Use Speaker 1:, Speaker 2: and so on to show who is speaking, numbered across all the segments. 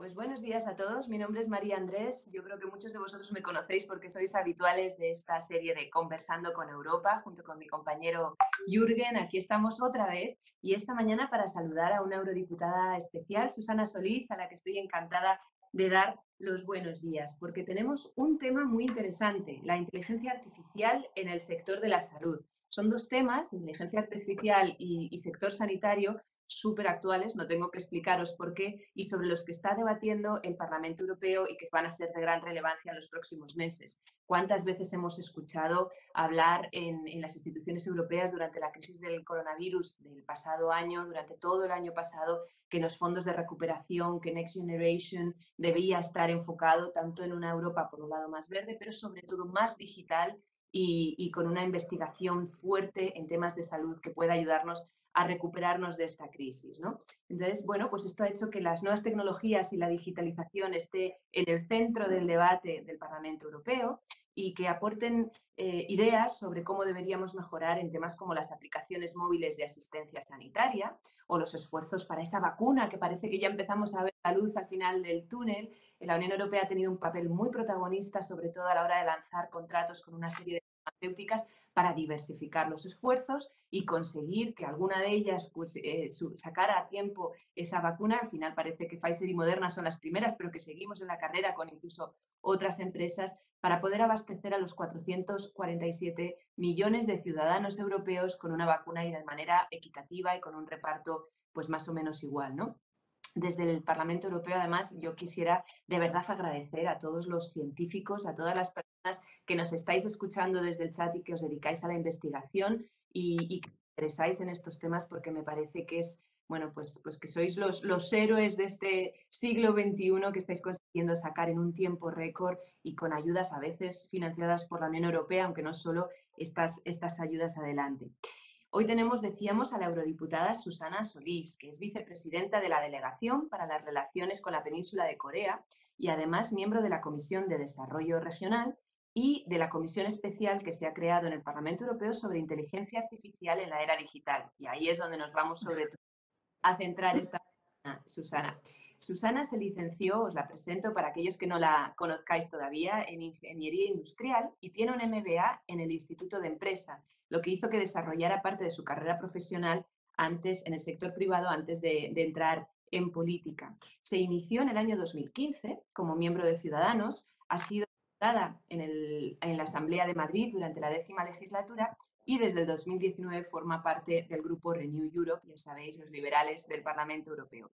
Speaker 1: Pues buenos días a todos. Mi nombre es María Andrés. Yo creo que muchos de vosotros me conocéis porque sois habituales de esta serie de Conversando con Europa, junto con mi compañero Jürgen. Aquí estamos otra vez y esta mañana para saludar a una eurodiputada especial, Susana Solís, a la que estoy encantada de dar los buenos días, porque tenemos un tema muy interesante, la inteligencia artificial en el sector de la salud. Son dos temas, inteligencia artificial y sector sanitario, súper actuales, no tengo que explicaros por qué, y sobre los que está debatiendo el Parlamento Europeo y que van a ser de gran relevancia en los próximos meses. ¿Cuántas veces hemos escuchado hablar en las instituciones europeas durante la crisis del coronavirus del pasado año, durante todo el año pasado, que en los fondos de recuperación, que Next Generation debía estar enfocado tanto en una Europa, por un lado, más verde, pero sobre todo más digital y con una investigación fuerte en temas de salud que pueda ayudarnos a recuperarnos de esta crisis, ¿no? Entonces, bueno, pues esto ha hecho que las nuevas tecnologías y la digitalización esté en el centro del debate del Parlamento Europeo y que aporten ideas sobre cómo deberíamos mejorar en temas como las aplicaciones móviles de asistencia sanitaria o los esfuerzos para esa vacuna que parece que ya empezamos a ver la luz al final del túnel. La Unión Europea ha tenido un papel muy protagonista, sobre todo a la hora de lanzar contratos con una serie de farmacéuticas para diversificar los esfuerzos y conseguir que alguna de ellas pues, sacara a tiempo esa vacuna. Al final parece que Pfizer y Moderna son las primeras, pero que seguimos en la carrera con incluso otras empresas para poder abastecer a los 447 millones de ciudadanos europeos con una vacuna y de manera equitativa y con un reparto pues más o menos igual, ¿no? Desde el Parlamento Europeo, además, yo quisiera de verdad agradecer a todos los científicos, a todas las personas que nos estáis escuchando desde el chat y que os dedicáis a la investigación y que os interesáis en estos temas porque me parece que es, bueno, pues que sois los héroes de este siglo XXI que estáis consiguiendo sacar en un tiempo récord y con ayudas a veces financiadas por la Unión Europea, aunque no solo estas ayudas adelante. Hoy tenemos, decíamos, a la eurodiputada Susana Solís, que es vicepresidenta de la Delegación para las Relaciones con la Península de Corea y además miembro de la Comisión de Desarrollo Regional y de la Comisión Especial que se ha creado en el Parlamento Europeo sobre inteligencia artificial en la era digital. Y ahí es donde nos vamos sobre todo a centrar esta Susana. Susana se licenció, os la presento para aquellos que no la conozcáis todavía, en Ingeniería Industrial y tiene un MBA en el Instituto de Empresa, lo que hizo que desarrollara parte de su carrera profesional antes en el sector privado antes de entrar en política. Se inició en el año 2015 como miembro de Ciudadanos, ha sido diputada en la Asamblea de Madrid durante la 10ª legislatura y desde el 2019 forma parte del grupo Renew Europe, ya sabéis, los liberales del Parlamento Europeo.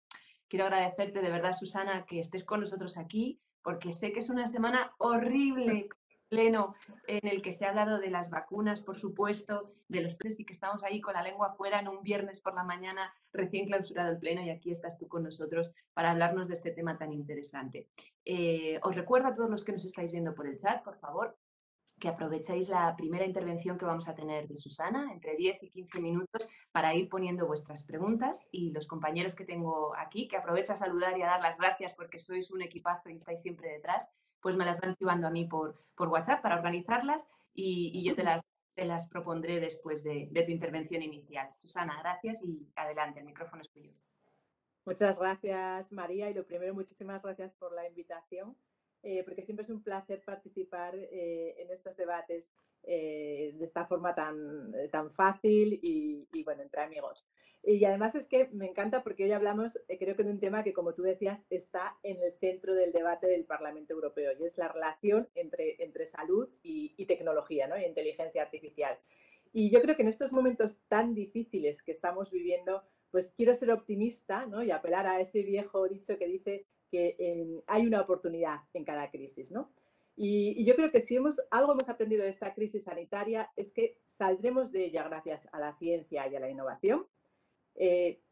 Speaker 1: Quiero agradecerte de verdad, Susana, que estés con nosotros aquí, porque sé que es una semana horrible, pleno, en el que se ha hablado de las vacunas, por supuesto, de los precios y que estamos ahí con la lengua afuera en un viernes por la mañana, recién clausurado el pleno, y aquí estás tú con nosotros para hablarnos de este tema tan interesante. Os recuerdo a todos los que nos estáis viendo por el chat, por favor, que aprovechéis la primera intervención que vamos a tener de Susana, entre 10 y 15 minutos, para ir poniendo vuestras preguntas y los compañeros que tengo aquí, que aprovecho a saludar y a dar las gracias porque sois un equipazo y estáis siempre detrás, pues me las van chivando a mí por WhatsApp para organizarlas y yo te las propondré después de tu intervención inicial. Susana, gracias y adelante, el micrófono es tuyo.
Speaker 2: Muchas gracias, María. Y lo primero, muchísimas gracias por la invitación, porque siempre es un placer participar en estos debates de esta forma tan fácil y, bueno, entre amigos. Y además es que me encanta porque hoy hablamos, creo que de un tema que, como tú decías, está en el centro del debate del Parlamento Europeo y es la relación entre salud y tecnología, ¿no? Y inteligencia artificial. Y yo creo que en estos momentos tan difíciles que estamos viviendo, pues quiero ser optimista, ¿no? Y apelar a ese viejo dicho que dice que hay una oportunidad en cada crisis, ¿no? Y yo creo que si algo hemos aprendido de esta crisis sanitaria es que saldremos de ella gracias a la ciencia y a la innovación.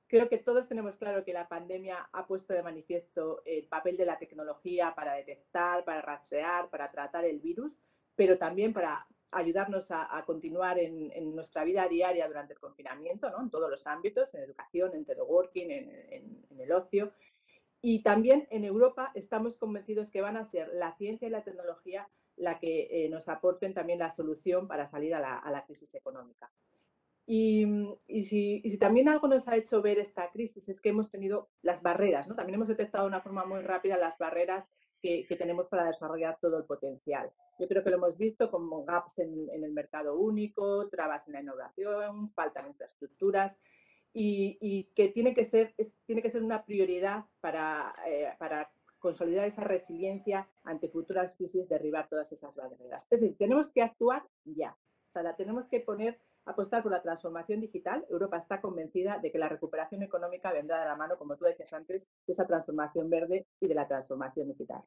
Speaker 2: Creo que todos tenemos claro que la pandemia ha puesto de manifiesto el papel de la tecnología para detectar, para rastrear, para tratar el virus, pero también para ayudarnos a continuar en nuestra vida diaria durante el confinamiento, ¿no? En todos los ámbitos, en educación, en teleworking, en el ocio. Y también en Europa estamos convencidos que van a ser la ciencia y la tecnología la que nos aporten también la solución para salir a la crisis económica. Y si también algo nos ha hecho ver esta crisis es que hemos tenido las barreras, ¿no? También hemos detectado de una forma muy rápida las barreras que tenemos para desarrollar todo el potencial. Yo creo que lo hemos visto como gaps en el mercado único, trabas en la innovación, falta de infraestructuras y que tiene que ser una prioridad para consolidar esa resiliencia ante futuras crisis, derribar todas esas barreras. Es decir, tenemos que actuar ya. O sea, la tenemos que apostar por la transformación digital. Europa está convencida de que la recuperación económica vendrá de la mano, como tú decías antes, de esa transformación verde y de la transformación digital.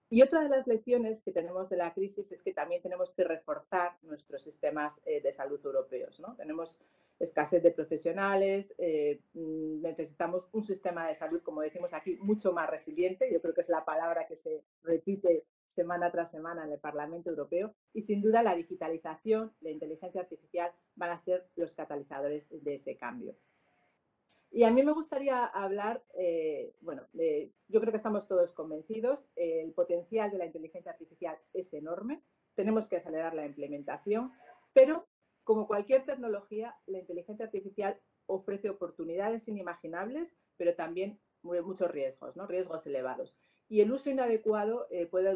Speaker 2: Y otra de las lecciones que tenemos de la crisis es que también tenemos que reforzar nuestros sistemas de salud europeos, ¿no? Tenemos escasez de profesionales, necesitamos un sistema de salud, como decimos aquí, mucho más resiliente. Yo creo que es la palabra que se repite semana tras semana en el Parlamento Europeo. Y sin duda la digitalización, la inteligencia artificial van a ser los catalizadores de ese cambio. Y a mí me gustaría hablar, yo creo que estamos todos convencidos, el potencial de la inteligencia artificial es enorme, tenemos que acelerar la implementación, pero como cualquier tecnología, la inteligencia artificial ofrece oportunidades inimaginables, pero también muchos riesgos, ¿no? Riesgos elevados. Y el uso inadecuado puede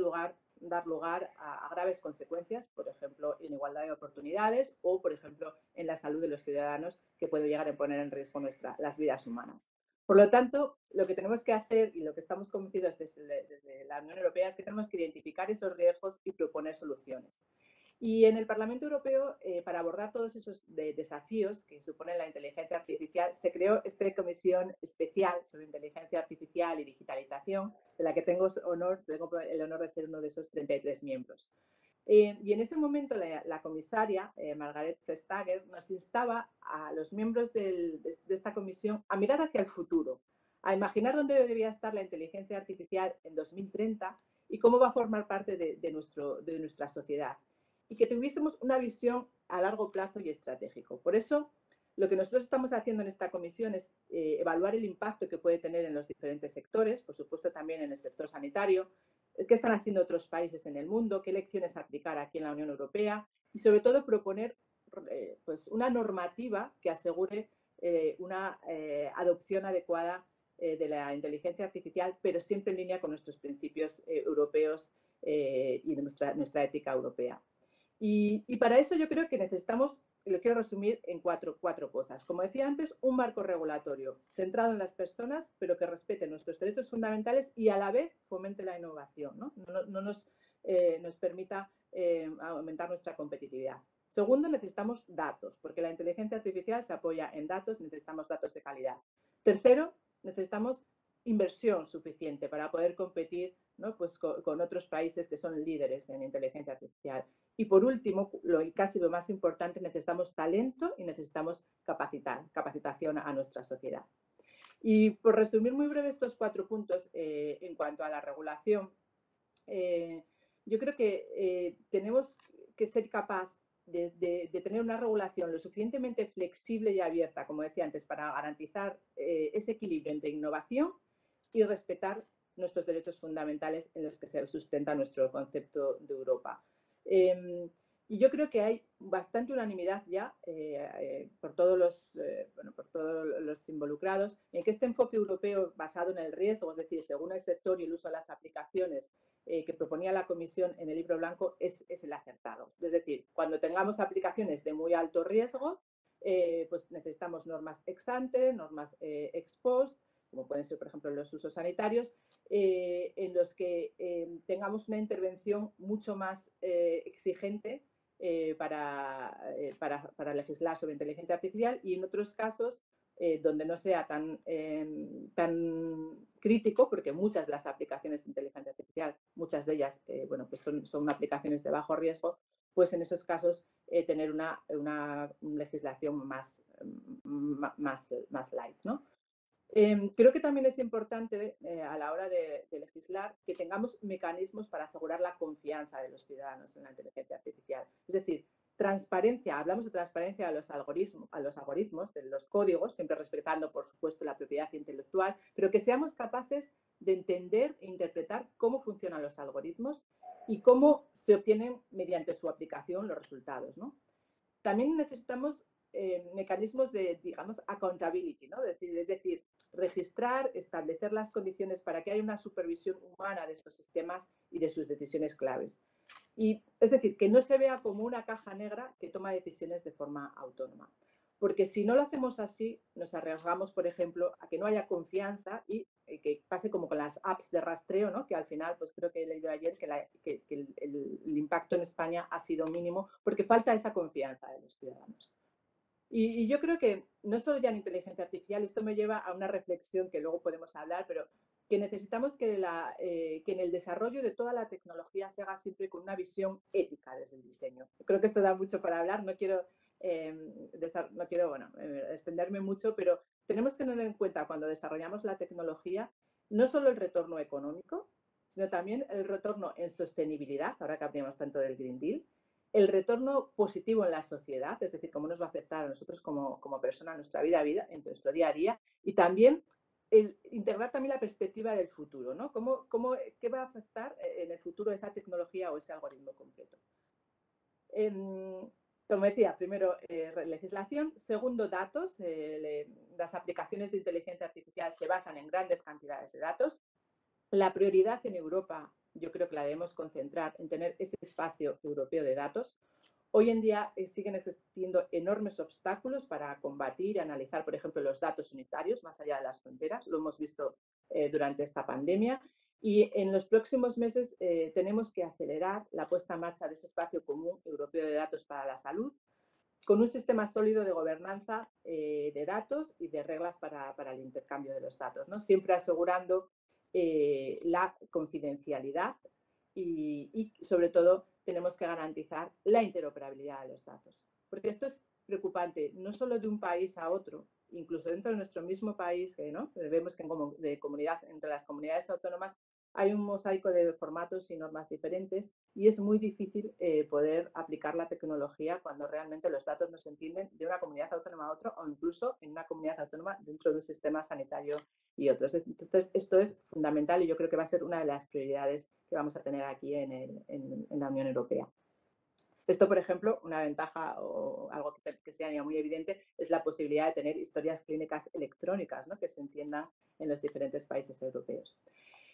Speaker 2: dar lugar a graves consecuencias, por ejemplo, en igualdad de oportunidades o, por ejemplo, en la salud de los ciudadanos, que puede llegar a poner en riesgo las vidas humanas. Por lo tanto, lo que tenemos que hacer y lo que estamos convencidos desde la Unión Europea es que tenemos que identificar esos riesgos y proponer soluciones. Y en el Parlamento Europeo, para abordar todos esos desafíos que supone la inteligencia artificial, se creó esta comisión especial sobre inteligencia artificial y digitalización, de la que tengo el honor de ser uno de esos 33 miembros. Y en ese momento la comisaria, Margrethe Vestager, nos instaba a los miembros de esta comisión a mirar hacia el futuro, a imaginar dónde debería estar la inteligencia artificial en 2030 y cómo va a formar parte de nuestra sociedad. Y que tuviésemos una visión a largo plazo y estratégico. Por eso, lo que nosotros estamos haciendo en esta comisión es evaluar el impacto que puede tener en los diferentes sectores, por supuesto también en el sector sanitario, qué están haciendo otros países en el mundo, qué lecciones aplicar aquí en la Unión Europea y sobre todo proponer una normativa que asegure una adopción adecuada de la inteligencia artificial, pero siempre en línea con nuestros principios europeos y de nuestra ética europea. Y para eso yo creo que necesitamos, y lo quiero resumir en cuatro cosas. Como decía antes, un marco regulatorio centrado en las personas, pero que respete nuestros derechos fundamentales y a la vez fomente la innovación, ¿no? No nos permita aumentar nuestra competitividad. Segundo, necesitamos datos, porque la inteligencia artificial se apoya en datos, necesitamos datos de calidad. Tercero, necesitamos inversión suficiente para poder competir, ¿no? Pues con otros países que son líderes en inteligencia artificial. Y por último, casi lo más importante, necesitamos talento y necesitamos capacitación a nuestra sociedad. Y por resumir muy breve estos 4 puntos en cuanto a la regulación, yo creo que tenemos que ser capaz de tener una regulación lo suficientemente flexible y abierta, como decía antes, para garantizar ese equilibrio entre innovación y respetar nuestros derechos fundamentales en los que se sustenta nuestro concepto de Europa. Y yo creo que hay bastante unanimidad ya por todos los involucrados en que este enfoque europeo basado en el riesgo, es decir, según el sector y el uso de las aplicaciones que proponía la Comisión en el Libro Blanco, es el acertado. Es decir, cuando tengamos aplicaciones de muy alto riesgo, pues necesitamos normas ex ante, normas ex post, como pueden ser, por ejemplo, los usos sanitarios, en los que tengamos una intervención mucho más exigente para legislar sobre inteligencia artificial y en otros casos donde no sea tan crítico, porque muchas de las aplicaciones de inteligencia artificial, muchas de ellas pues son aplicaciones de bajo riesgo, pues en esos casos tener una legislación más light, ¿no? Creo que también es importante a la hora de legislar que tengamos mecanismos para asegurar la confianza de los ciudadanos en la inteligencia artificial. Es decir, transparencia, hablamos de transparencia a los algoritmos, de los códigos, siempre respetando, por supuesto, la propiedad intelectual, pero que seamos capaces de entender e interpretar cómo funcionan los algoritmos y cómo se obtienen mediante su aplicación los resultados, ¿no? También necesitamos mecanismos de, digamos, accountability, ¿no? Es decir, registrar, establecer las condiciones para que haya una supervisión humana de estos sistemas y de sus decisiones claves. Y es decir, que no se vea como una caja negra que toma decisiones de forma autónoma. Porque si no lo hacemos así, nos arriesgamos, por ejemplo, a que no haya confianza y que pase como con las apps de rastreo, ¿no? Que al final, pues creo que he leído ayer que el impacto en España ha sido mínimo porque falta esa confianza de los ciudadanos. Y yo creo que no solo ya en inteligencia artificial, esto me lleva a una reflexión que luego podemos hablar, pero que necesitamos que en el desarrollo de toda la tecnología se haga siempre con una visión ética desde el diseño. Creo que esto da mucho para hablar, extenderme mucho, pero tenemos que tener en cuenta cuando desarrollamos la tecnología no solo el retorno económico, sino también el retorno en sostenibilidad, ahora que hablamos tanto del Green Deal, el retorno positivo en la sociedad, es decir, cómo nos va a afectar a nosotros como persona en nuestra vida, en nuestro día a día, y también integrar también la perspectiva del futuro, ¿no? ¿Qué va a afectar en el futuro esa tecnología o ese algoritmo completo? Como decía, primero legislación, segundo datos. Las aplicaciones de inteligencia artificial se basan en grandes cantidades de datos. La prioridad en Europa, yo creo que la debemos concentrar en tener ese espacio europeo de datos. Hoy en día siguen existiendo enormes obstáculos para combatir y analizar, por ejemplo, los datos unitarios más allá de las fronteras. Lo hemos visto durante esta pandemia. Y en los próximos meses tenemos que acelerar la puesta en marcha de ese espacio común europeo de datos para la salud, con un sistema sólido de gobernanza de datos y de reglas para el intercambio de los datos, ¿no? Siempre asegurando la confidencialidad y, sobre todo, tenemos que garantizar la interoperabilidad de los datos. Porque esto es preocupante, no solo de un país a otro, incluso dentro de nuestro mismo país, ¿no? Vemos que entre las comunidades autónomas hay un mosaico de formatos y normas diferentes y es muy difícil poder aplicar la tecnología cuando realmente los datos no se entienden de una comunidad autónoma a otra o incluso en una comunidad autónoma dentro de un sistema sanitario y otros. Entonces, esto es fundamental y yo creo que va a ser una de las prioridades que vamos a tener aquí en la Unión Europea. Esto, por ejemplo, una ventaja o algo que sea muy evidente es la posibilidad de tener historias clínicas electrónicas, ¿no? Que se entiendan en los diferentes países europeos.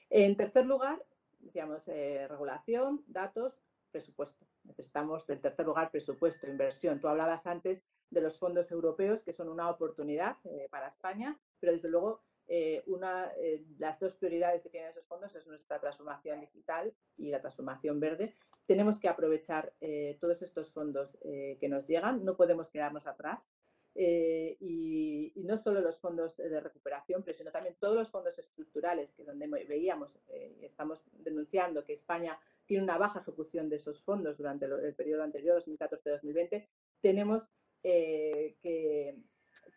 Speaker 2: En tercer lugar, decíamos regulación, datos, presupuesto. Necesitamos, en tercer lugar, presupuesto, inversión. Tú hablabas antes de los fondos europeos, que son una oportunidad para España, pero desde luego las dos prioridades que tienen esos fondos es nuestra transformación digital y la transformación verde. Tenemos que aprovechar todos estos fondos que nos llegan, no podemos quedarnos atrás. Y no solo los fondos de recuperación, pero sino también todos los fondos estructurales, que donde veíamos y estamos denunciando que España tiene una baja ejecución de esos fondos durante el periodo anterior, 2014-2020, tenemos que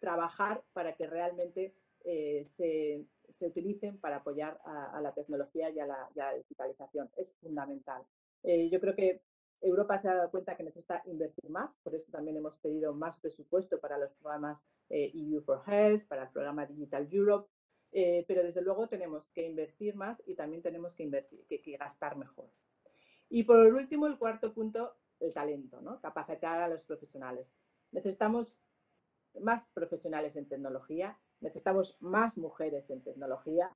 Speaker 2: trabajar para que realmente se utilicen para apoyar a la tecnología y a la digitalización. Es fundamental. Yo creo que Europa se ha dado cuenta que necesita invertir más, por eso también hemos pedido más presupuesto para los programas EU for Health, para el programa Digital Europe, pero desde luego tenemos que invertir más y también tenemos que gastar mejor. Y por último, el cuarto punto, el talento, ¿no? Capacitar a los profesionales. Necesitamos más profesionales en tecnología, necesitamos más mujeres en tecnología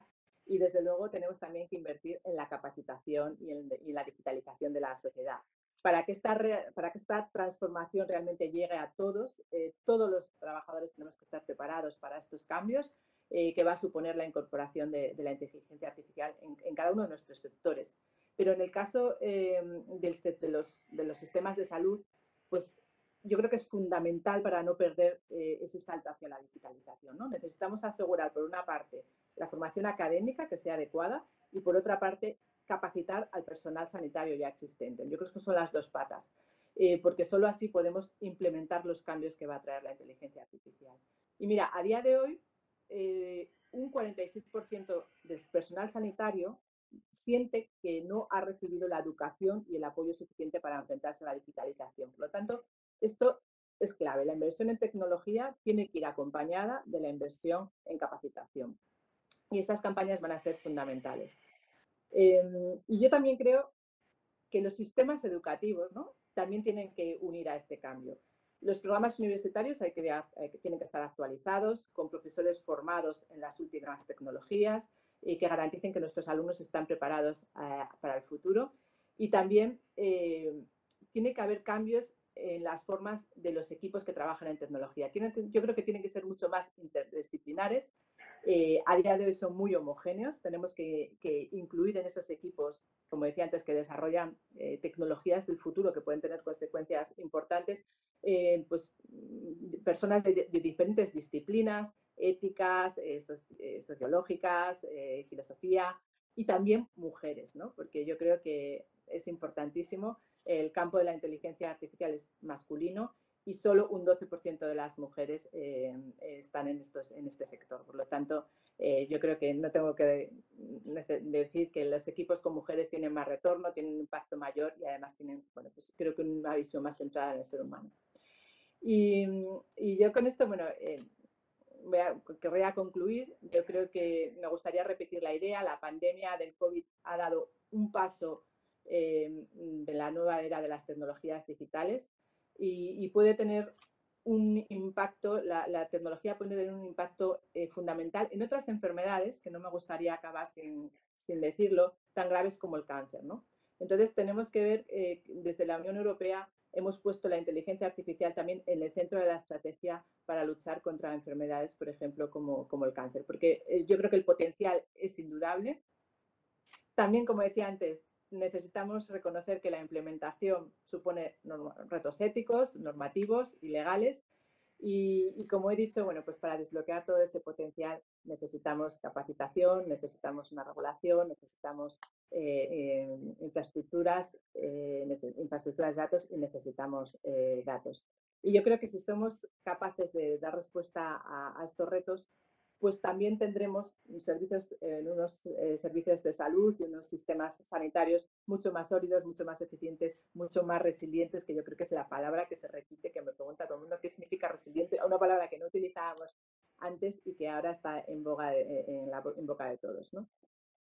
Speaker 2: y desde luego tenemos también que invertir en la capacitación y en la digitalización de la sociedad. Para que esta transformación realmente llegue a todos, todos los trabajadores tenemos que estar preparados para estos cambios que va a suponer la incorporación de la inteligencia artificial en cada uno de nuestros sectores. Pero en el caso de los sistemas de salud, pues yo creo que es fundamental para no perder ese salto hacia la digitalización, ¿no? Necesitamos asegurar, por una parte, la formación académica que sea adecuada y, por otra parte, capacitar al personal sanitario ya existente. Yo creo que son las dos patas, porque solo así podemos implementar los cambios que va a traer la inteligencia artificial. Y mira, a día de hoy, un 46% del personal sanitario siente que no ha recibido la educación y el apoyo suficiente para enfrentarse a la digitalización. Por lo tanto, esto es clave. La inversión en tecnología tiene que ir acompañada de la inversión en capacitación. Y estas campañas van a ser fundamentales. Y yo también creo que los sistemas educativos, ¿no?, también tienen que unir a este cambio. Los programas universitarios tienen que estar actualizados, con profesores formados en las últimas tecnologías y que garanticen que nuestros alumnos están preparados para el futuro. Y también tiene que haber cambios en las formas de los equipos que trabajan en tecnología. Yo creo que tienen que ser mucho más interdisciplinares. A día de hoy son muy homogéneos. Tenemos que incluir en esos equipos, como decía antes, que desarrollan tecnologías del futuro que pueden tener consecuencias importantes, pues personas de diferentes disciplinas, éticas, sociológicas, filosofía, y también mujeres, ¿no? Porque yo creo que es importantísimo. El campo de la inteligencia artificial es masculino y solo un 12% de las mujeres están en este sector. Por lo tanto, yo creo que no tengo que decir que los equipos con mujeres tienen más retorno, tienen un impacto mayor y además tienen, bueno, pues creo que una visión más centrada en el ser humano. Y yo con esto, bueno, querría concluir. Yo creo que me gustaría repetir la idea. La pandemia del COVID ha dado un paso de la nueva era de las tecnologías digitales y puede tener un impacto, la tecnología puede tener un impacto fundamental en otras enfermedades, que no me gustaría acabar sin decirlo, tan graves como el cáncer, ¿no? Entonces tenemos que ver, desde la Unión Europea hemos puesto la inteligencia artificial también en el centro de la estrategia para luchar contra enfermedades, por ejemplo, como el cáncer, porque yo creo que el potencial es indudable. También, como decía antes, necesitamos reconocer que la implementación supone retos éticos, normativos y legales. Y como he dicho, bueno, pues para desbloquear todo ese potencial necesitamos capacitación, necesitamos una regulación, necesitamos infraestructuras de datos y necesitamos datos. Y yo creo que si somos capaces de dar respuesta a estos retos, pues también tendremos unos servicios de salud y unos sistemas sanitarios mucho más sólidos, mucho más eficientes, mucho más resilientes, que yo creo que es la palabra que se repite, que me pregunta todo el mundo qué significa resiliente, una palabra que no utilizábamos antes y que ahora está en boca de todos, ¿no?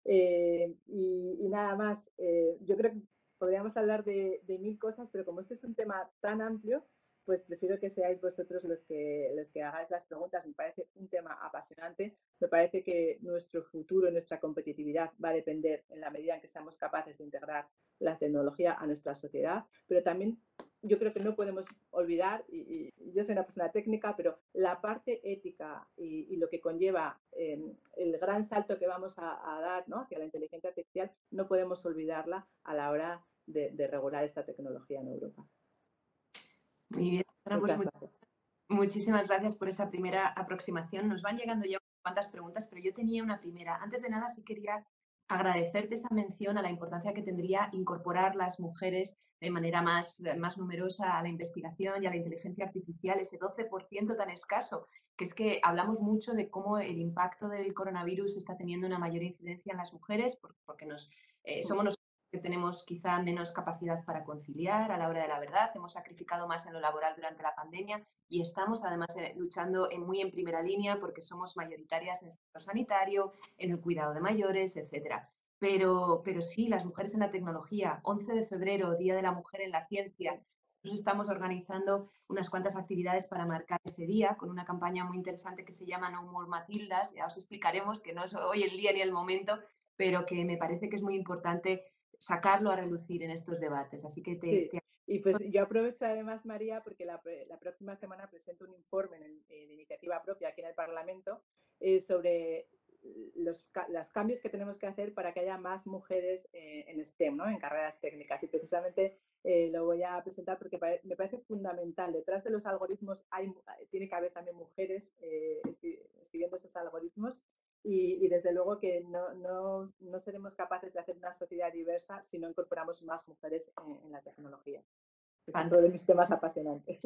Speaker 2: Y nada más, yo creo que podríamos hablar de 1000 cosas, pero como este es un tema tan amplio, pues prefiero que seáis vosotros los que hagáis las preguntas. Me parece un tema apasionante. Me parece que nuestro futuro, nuestra competitividad va a depender en la medida en que seamos capaces de integrar la tecnología a nuestra sociedad, pero también yo creo que no podemos olvidar, y yo soy una persona técnica, pero la parte ética y lo que conlleva el gran salto que vamos a dar, ¿no?, hacia la inteligencia artificial, no podemos olvidarla a la hora de regular esta tecnología en Europa.
Speaker 1: Muy bien. Bueno, pues
Speaker 2: gracias.
Speaker 1: Muchísimas gracias por esa primera aproximación. Nos van llegando ya unas cuantas preguntas, pero yo tenía una primera. Antes de nada, sí quería agradecerte esa mención a la importancia que tendría incorporar las mujeres de manera más numerosa a la investigación y a la inteligencia artificial, ese 12% tan escaso, que es que hablamos mucho de cómo el impacto del coronavirus está teniendo una mayor incidencia en las mujeres, porque somos nosotros que tenemos quizá menos capacidad para conciliar a la hora de la verdad, hemos sacrificado más en lo laboral durante la pandemia y estamos además luchando muy en primera línea porque somos mayoritarias en el sector sanitario, en el cuidado de mayores, etcétera. Pero sí, las mujeres en la tecnología, 11 de febrero, Día de la Mujer en la Ciencia, nosotros estamos organizando unas cuantas actividades para marcar ese día con una campaña muy interesante que se llama No More Matildas. Ya os explicaremos que no es hoy el día ni el momento, pero que me parece que es muy importante sacarlo a relucir en estos debates. Así que
Speaker 2: Y pues yo aprovecho además, María, porque la próxima semana presento un informe de iniciativa propia aquí en el Parlamento sobre los cambios que tenemos que hacer para que haya más mujeres en STEM, ¿no?, en carreras técnicas. Y precisamente lo voy a presentar porque me parece fundamental. Detrás de los algoritmos tiene que haber también mujeres escribiendo esos algoritmos. Y desde luego que no seremos capaces de hacer una sociedad diversa si no incorporamos más mujeres en la tecnología. Es otro de mis temas apasionantes.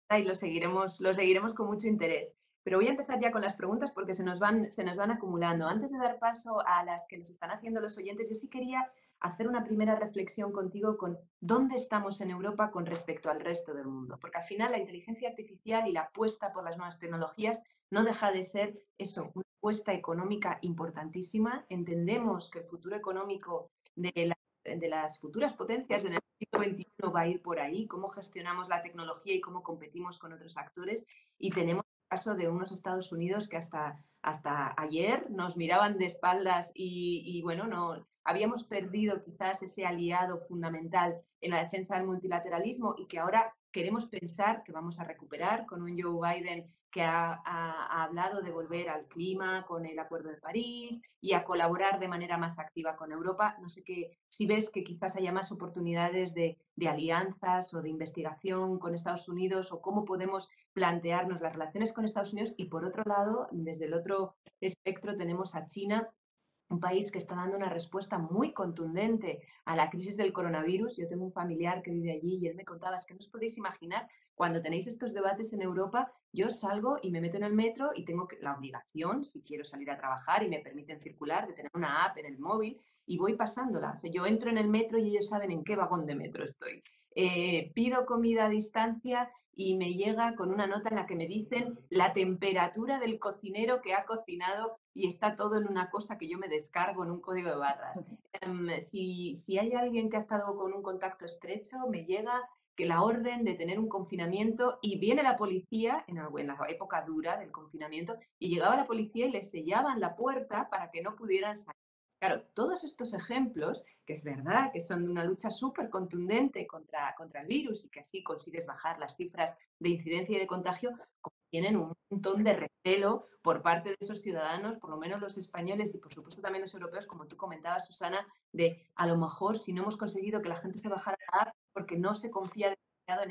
Speaker 1: Ahí lo seguiremos con mucho interés. Pero voy a empezar ya con las preguntas porque se nos van acumulando. Antes de dar paso a las que nos están haciendo los oyentes, yo sí quería hacer una primera reflexión contigo con dónde estamos en Europa con respecto al resto del mundo. Porque al final la inteligencia artificial y la apuesta por las nuevas tecnologías no deja de ser eso, una apuesta económica importantísima. Entendemos que el futuro económico de la las futuras potencias en el siglo XXI va a ir por ahí, cómo gestionamos la tecnología y cómo competimos con otros actores. Y tenemos el caso de unos Estados Unidos que hasta ayer nos miraban de espaldas y bueno, no, habíamos perdido quizás ese aliado fundamental en la defensa del multilateralismo y que ahora queremos pensar que vamos a recuperar con un Joe Biden que ha hablado de volver al clima con el Acuerdo de París y a colaborar de manera más activa con Europa. No sé si ves que quizás haya más oportunidades de alianzas o de investigación con Estados Unidos o cómo podemos plantearnos las relaciones con Estados Unidos. Y por otro lado, desde el otro espectro tenemos a China, un país que está dando una respuesta muy contundente a la crisis del coronavirus. Yo tengo un familiar que vive allí y él me contaba, es que no os podéis imaginar, cuando tenéis estos debates en Europa, yo salgo y me meto en el metro y tengo la obligación, si quiero salir a trabajar y me permiten circular, de tener una app en el móvil y voy pasándola. O sea, yo entro en el metro y ellos saben en qué vagón de metro estoy. Pido comida a distancia y me llega con una nota en la que me dicen la temperatura del cocinero que ha cocinado y está todo en una cosa que yo me descargo en un código de barras. Si hay alguien que ha estado con un contacto estrecho, me llega que la orden de tener un confinamiento y viene la policía en la época dura del confinamiento y llegaba la policía y les sellaban la puerta para que no pudieran salir. Claro, todos estos ejemplos, que es verdad que son una lucha súper contundente contra el virus y que así consigues bajar las cifras de incidencia y de contagio, tienen un montón de recelo por parte de esos ciudadanos, por lo menos los españoles y por supuesto también los europeos, como tú comentabas, Susana, de a lo mejor si no hemos conseguido que la gente se bajara la app porque no se confía demasiado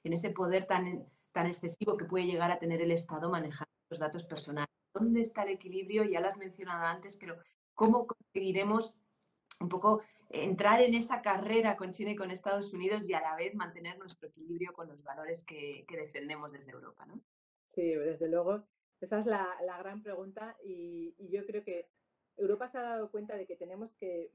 Speaker 1: en ese poder tan excesivo que puede llegar a tener el Estado manejando los datos personales. ¿Dónde está el equilibrio? Ya lo has mencionado antes, pero ¿cómo conseguiremos un poco entrar en esa carrera con China y con Estados Unidos y a la vez mantener nuestro equilibrio con los valores que defendemos desde Europa, ¿no?
Speaker 2: Sí, desde luego. Esa es la gran pregunta y yo creo que Europa se ha dado cuenta de que tenemos que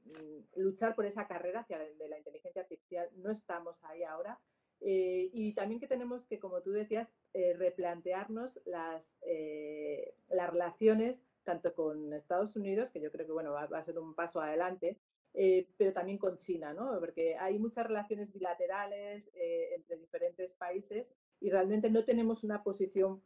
Speaker 2: luchar por esa carrera hacia de la inteligencia artificial. No estamos ahí ahora. Y también que tenemos que, como tú decías, replantearnos las relaciones tanto con Estados Unidos, que yo creo que bueno, va a ser un paso adelante, pero también con China, ¿no? Porque hay muchas relaciones bilaterales entre diferentes países y realmente no tenemos una posición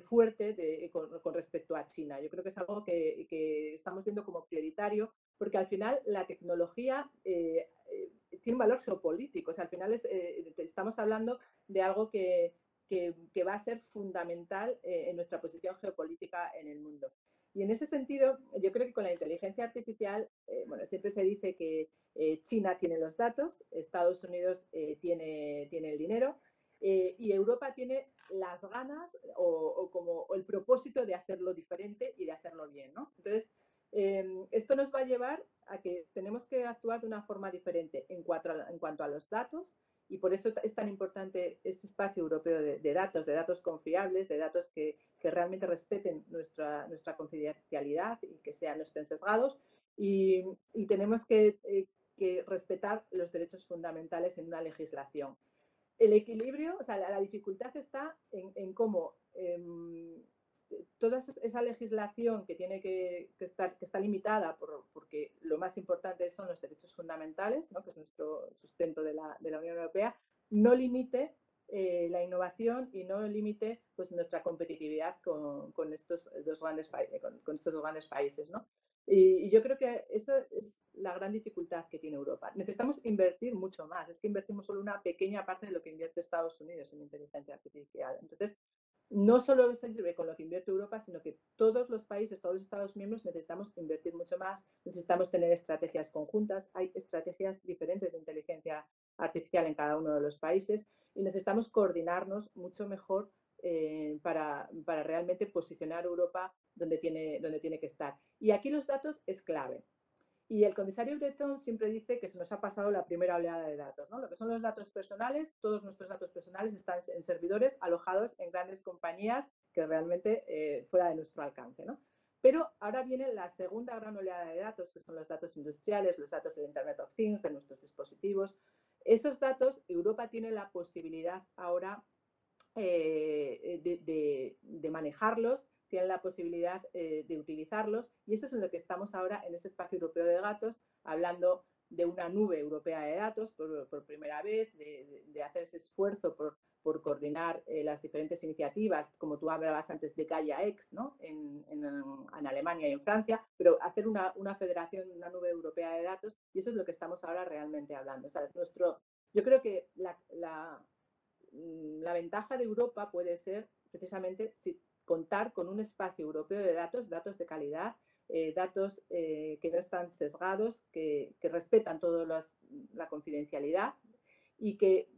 Speaker 2: fuerte con respecto a China. Yo creo que es algo que estamos viendo como prioritario porque al final la tecnología tiene un valor geopolítico. O sea, al final estamos hablando de algo que va a ser fundamental en nuestra posición geopolítica en el mundo. Y en ese sentido, yo creo que con la inteligencia artificial, bueno, siempre se dice que China tiene los datos, Estados Unidos tiene el dinero, y Europa tiene las ganas o el propósito de hacerlo diferente y de hacerlo bien, ¿no? Entonces, esto nos va a llevar a que tenemos que actuar de una forma diferente en cuanto a los datos y por eso es tan importante este espacio europeo de datos confiables, de datos que realmente respeten nuestra confidencialidad y que no estén sesgados y tenemos que respetar los derechos fundamentales en una legislación. El equilibrio, o sea, la dificultad está en cómo toda esa legislación que tiene que está limitada porque lo más importante son los derechos fundamentales, ¿no? Que es nuestro sustento de la Unión Europea, no limite la innovación y no limite pues, nuestra competitividad con estos dos grandes países, ¿no? Y yo creo que eso es la gran dificultad que tiene Europa. Necesitamos invertir mucho más. Es que invertimos solo una pequeña parte de lo que invierte Estados Unidos en inteligencia artificial. Entonces, no solo esto sirve con lo que invierte Europa, sino que todos los países, todos los Estados miembros necesitamos invertir mucho más, necesitamos tener estrategias conjuntas, hay estrategias diferentes de inteligencia artificial en cada uno de los países y necesitamos coordinarnos mucho mejor para realmente posicionar Europa donde tiene que estar. Y aquí los datos es clave. Y el comisario Breton siempre dice que se nos ha pasado la primera oleada de datos, ¿no? Lo que son los datos personales, todos nuestros datos personales están en servidores alojados en grandes compañías que realmente fuera de nuestro alcance, ¿no? Pero ahora viene la segunda gran oleada de datos, que son los datos industriales, los datos del Internet of Things, de nuestros dispositivos. Esos datos, Europa tiene la posibilidad ahora de manejarlos, tienen la posibilidad de utilizarlos y eso es en lo que estamos ahora en ese espacio europeo de datos, hablando de una nube europea de datos por primera vez, de hacer ese esfuerzo por coordinar las diferentes iniciativas, como tú hablabas antes de Gaia X, ¿no? En Alemania y en Francia, pero hacer una federación, una nube europea de datos, y eso es lo que estamos ahora realmente hablando. O sea, yo creo que la ventaja de Europa puede ser precisamente contar con un espacio europeo de datos, datos de calidad, datos que no están sesgados, que respetan toda la confidencialidad y que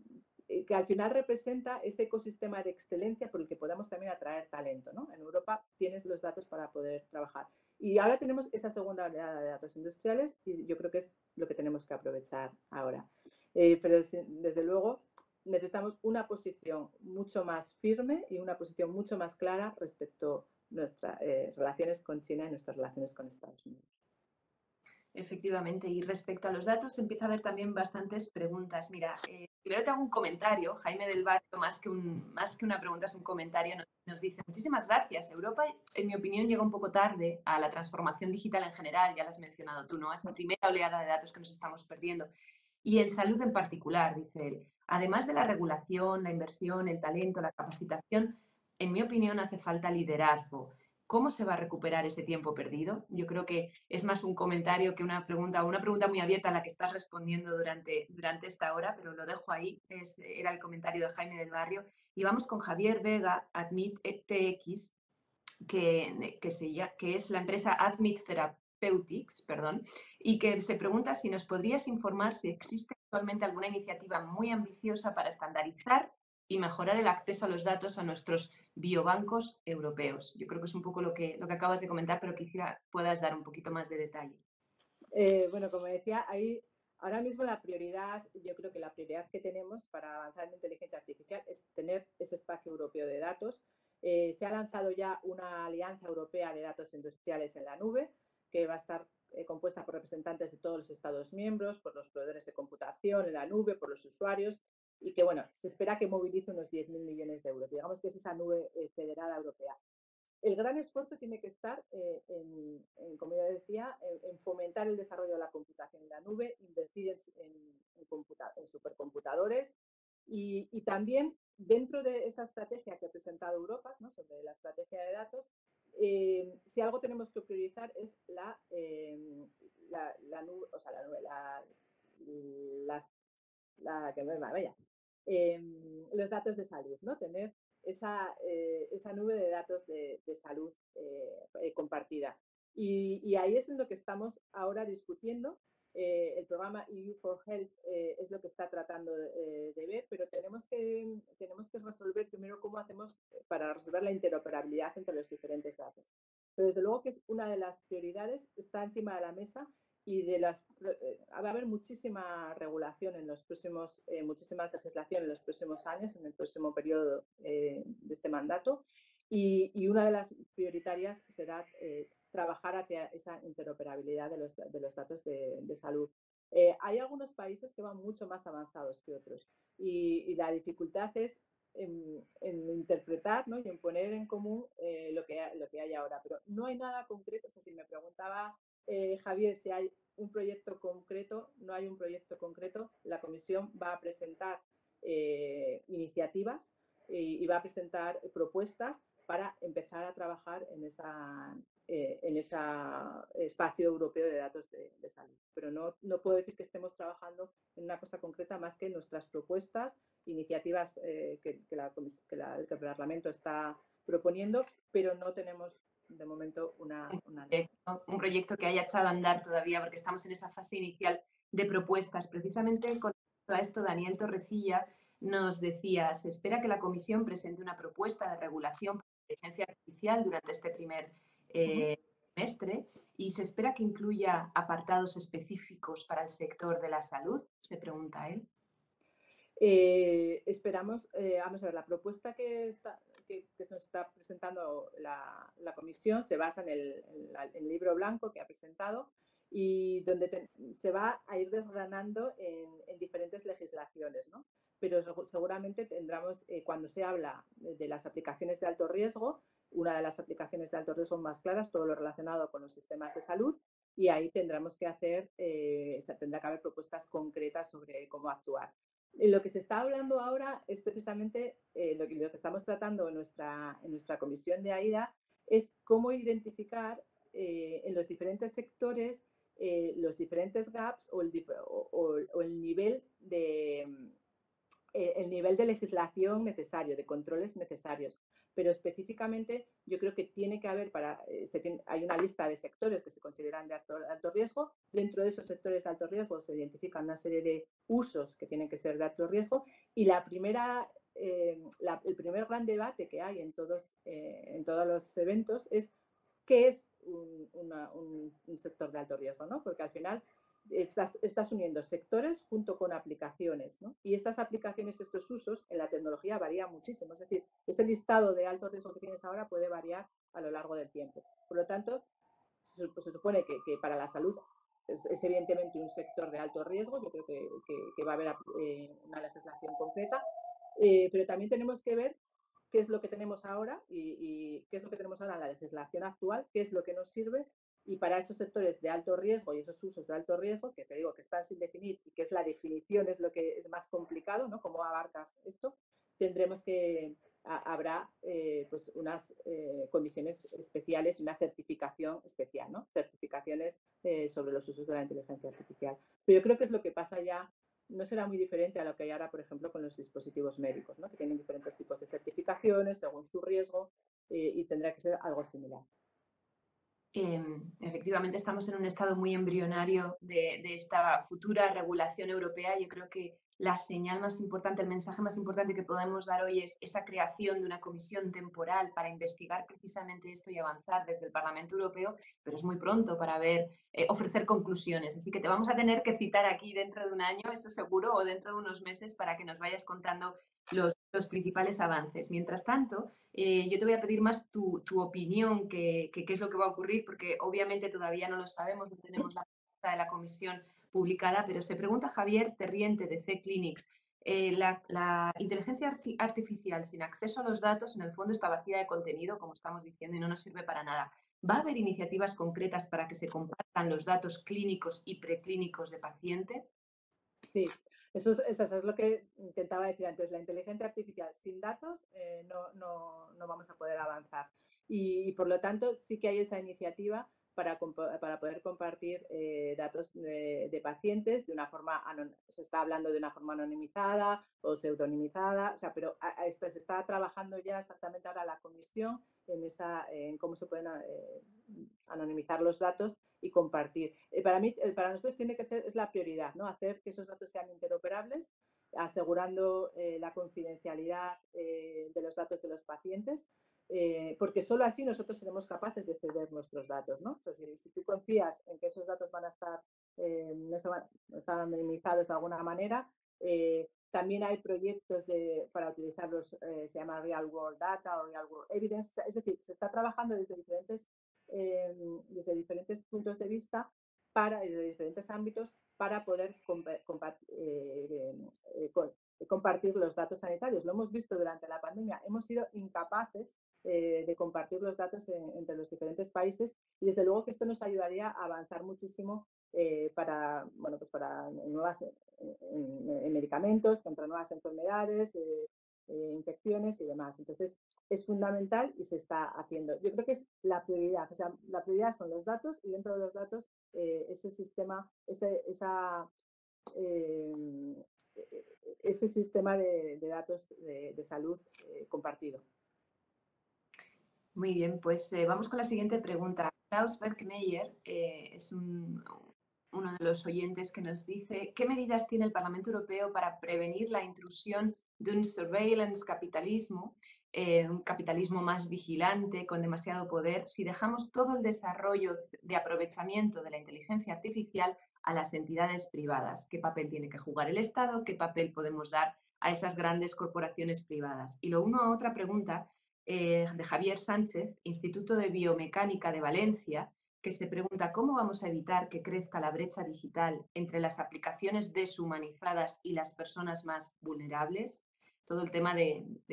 Speaker 2: al final representa ese ecosistema de excelencia por el que podamos también atraer talento, ¿no? En Europa tienes los datos para poder trabajar. Y ahora tenemos esa segunda oleada de datos industriales y yo creo que es lo que tenemos que aprovechar ahora. Pero desde luego necesitamos una posición mucho más firme y una posición mucho más clara respecto a nuestras relaciones con China y nuestras relaciones con Estados Unidos.
Speaker 1: Efectivamente, y respecto a los datos empieza a haber también bastantes preguntas. Mira, primero te hago un comentario. Jaime del Barrio, más que una pregunta, es un comentario, nos dice: muchísimas gracias. Europa, en mi opinión, llega un poco tarde a la transformación digital en general, ya lo has mencionado tú, ¿no? A esa primera oleada de datos que nos estamos perdiendo. Y en salud en particular, dice él. Además de la regulación, la inversión, el talento, la capacitación, en mi opinión hace falta liderazgo. ¿Cómo se va a recuperar ese tiempo perdido? Yo creo que es más un comentario que una pregunta muy abierta a la que estás respondiendo durante esta hora, pero lo dejo ahí. Era el comentario de Jaime del Barrio. Y vamos con Javier Vega, Admit TX, que es la empresa Admit Therapeutics, perdón, y que se pregunta si nos podrías informar si existe actualmente alguna iniciativa muy ambiciosa para estandarizar y mejorar el acceso a los datos a nuestros biobancos europeos. Yo creo que es un poco lo que acabas de comentar, pero quizá puedas dar un poquito más de detalle.
Speaker 2: Bueno, como decía, ahora mismo yo creo que la prioridad que tenemos para avanzar en inteligencia artificial es tener ese espacio europeo de datos. Se ha lanzado ya una alianza europea de datos industriales en la nube, que va a estar compuesta por representantes de todos los Estados miembros, por los proveedores de computación en la nube, por los usuarios, y que, bueno, se espera que movilice unos 10.000 millones de euros. Digamos que es esa nube federada europea. El gran esfuerzo tiene que estar, como ya decía, en fomentar el desarrollo de la computación en la nube, invertir en supercomputadores y también dentro de esa estrategia que ha presentado Europa, ¿no? Sobre la estrategia de datos, si algo tenemos que priorizar es la nube, o sea, la nube, vaya, los datos de salud, ¿no? Tener esa nube de datos de salud compartida. Y ahí es en lo que estamos ahora discutiendo. El programa EU for Health es lo que está tratando de ver, pero tenemos que resolver primero cómo hacemos para resolver la interoperabilidad entre los diferentes datos. Pero desde luego que es una de las prioridades, está encima de la mesa y va a haber muchísima regulación en los próximos, muchísima legislación en los próximos años, en el próximo periodo de este mandato, y una de las prioritarias será trabajar hacia esa interoperabilidad de los datos de salud. Hay algunos países que van mucho más avanzados que otros y la dificultad es en interpretar, ¿no? Y en poner en común lo que hay ahora, pero no hay nada concreto. O sea, si me preguntaba Javier, si hay un proyecto concreto, no hay un proyecto concreto. La comisión va a presentar iniciativas y va a presentar propuestas para empezar a trabajar en ese espacio europeo de datos de salud. Pero no puedo decir que estemos trabajando en una cosa concreta más que nuestras propuestas, iniciativas que el Parlamento está proponiendo, pero no tenemos de momento
Speaker 1: un proyecto que haya echado a andar todavía, porque estamos en esa fase inicial de propuestas. Precisamente con esto, Daniel Torrecilla nos decía: se espera que la Comisión presente una propuesta de regulación para la inteligencia artificial durante este primer trimestre y se espera que incluya apartados específicos para el sector de la salud, se pregunta él.
Speaker 2: Esperamos, vamos a ver, la propuesta que nos está presentando la comisión se basa en el libro blanco que ha presentado y donde se va a ir desgranando en diferentes legislaciones, ¿no? Pero seguramente tendremos, cuando se habla de las aplicaciones de alto riesgo, una de las aplicaciones de alto riesgo más claras, todo lo relacionado con los sistemas de salud, y ahí tendremos que hacer, tendrá que haber propuestas concretas sobre cómo actuar. Lo que se está hablando ahora es precisamente lo que estamos tratando en nuestra comisión de AIDA, es cómo identificar en los diferentes sectores los diferentes gaps o el nivel el nivel de legislación necesario, de controles necesarios. Pero específicamente yo creo que tiene que haber, hay una lista de sectores que se consideran de alto riesgo. Dentro de esos sectores de alto riesgo se identifican una serie de usos que tienen que ser de alto riesgo. Y el primer gran debate que hay en todos los eventos es qué es un sector de alto riesgo, ¿no? Porque al final estás uniendo sectores junto con aplicaciones, ¿no? Y estas aplicaciones, estos usos en la tecnología varían muchísimo. Es decir, ese listado de alto riesgo que tienes ahora puede variar a lo largo del tiempo. Por lo tanto, se supone que para la salud es evidentemente un sector de alto riesgo. Yo creo que va a haber una legislación concreta, pero también tenemos que ver qué es lo que tenemos ahora y qué es lo que tenemos ahora en la legislación actual, qué es lo que nos sirve. Y para esos sectores de alto riesgo y esos usos de alto riesgo, que te digo que están sin definir y que es la definición, es lo que es más complicado, ¿no? ¿Cómo abarcas esto? Tendremos que, habrá pues unas condiciones especiales y una certificación especial, ¿no? Certificaciones sobre los usos de la inteligencia artificial. Pero yo creo que es lo que pasa ya, no será muy diferente a lo que hay ahora, por ejemplo, con los dispositivos médicos, ¿no? Que tienen diferentes tipos de certificaciones según su riesgo y tendrá que ser algo similar.
Speaker 1: Efectivamente, estamos en un estado muy embrionario de esta futura regulación europea. Yo creo que la señal más importante, el mensaje más importante que podemos dar hoy es esa creación de una comisión temporal para investigar precisamente esto y avanzar desde el Parlamento Europeo, pero es muy pronto para ofrecer conclusiones. Así que te vamos a tener que citar aquí dentro de un año, eso seguro, o dentro de unos meses para que nos vayas contando los principales avances. Mientras tanto, yo te voy a pedir más tu opinión, qué es lo que va a ocurrir, porque obviamente todavía no lo sabemos, no tenemos la propuesta de la comisión publicada, pero se pregunta Javier Terriente de C-Clinics, la inteligencia artificial sin acceso a los datos en el fondo está vacía de contenido, como estamos diciendo, y no nos sirve para nada. ¿Va a haber iniciativas concretas para que se compartan los datos clínicos y preclínicos de pacientes?
Speaker 2: Sí, eso es lo que intentaba decir antes. La inteligencia artificial sin datos no vamos a poder avanzar. Y por lo tanto sí que hay esa iniciativa para poder compartir datos de pacientes de una forma, se está hablando de una forma anonimizada o pseudonimizada, o sea, pero se está trabajando ya exactamente ahora la comisión en cómo se pueden anonimizar los datos y compartir. Para nosotros tiene que ser, es la prioridad, ¿no? Hacer que esos datos sean interoperables, asegurando la confidencialidad de los datos de los pacientes, porque solo así nosotros seremos capaces de ceder nuestros datos, ¿no? O sea, si tú confías en que esos datos van a estar, no están anonimizados de alguna manera, también hay proyectos para utilizarlos, se llama Real World Data o Real World Evidence, es decir, se está trabajando desde diferentes puntos de vista, desde diferentes ámbitos, para poder compartir los datos sanitarios. Lo hemos visto durante la pandemia, hemos sido incapaces de compartir los datos entre los diferentes países y desde luego que esto nos ayudaría a avanzar muchísimo para nuevas medicamentos, contra nuevas enfermedades, infecciones y demás. Entonces, es fundamental y se está haciendo. Yo creo que es la prioridad. O sea, la prioridad son los datos y dentro de los datos ese sistema, ese sistema de datos de salud compartido.
Speaker 1: Muy bien, pues vamos con la siguiente pregunta. Klaus Bergmeyer es uno de los oyentes que nos dice ¿qué medidas tiene el Parlamento Europeo para prevenir la intrusión de un surveillance capitalismo, un capitalismo más vigilante, con demasiado poder, si dejamos todo el desarrollo de aprovechamiento de la inteligencia artificial a las entidades privadas? ¿Qué papel tiene que jugar el Estado? ¿Qué papel podemos dar a esas grandes corporaciones privadas? Y lo uno a otra pregunta de Javier Sánchez, Instituto de Biomecánica de Valencia, que se pregunta cómo vamos a evitar que crezca la brecha digital entre las aplicaciones deshumanizadas y las personas más vulnerables. Todo el tema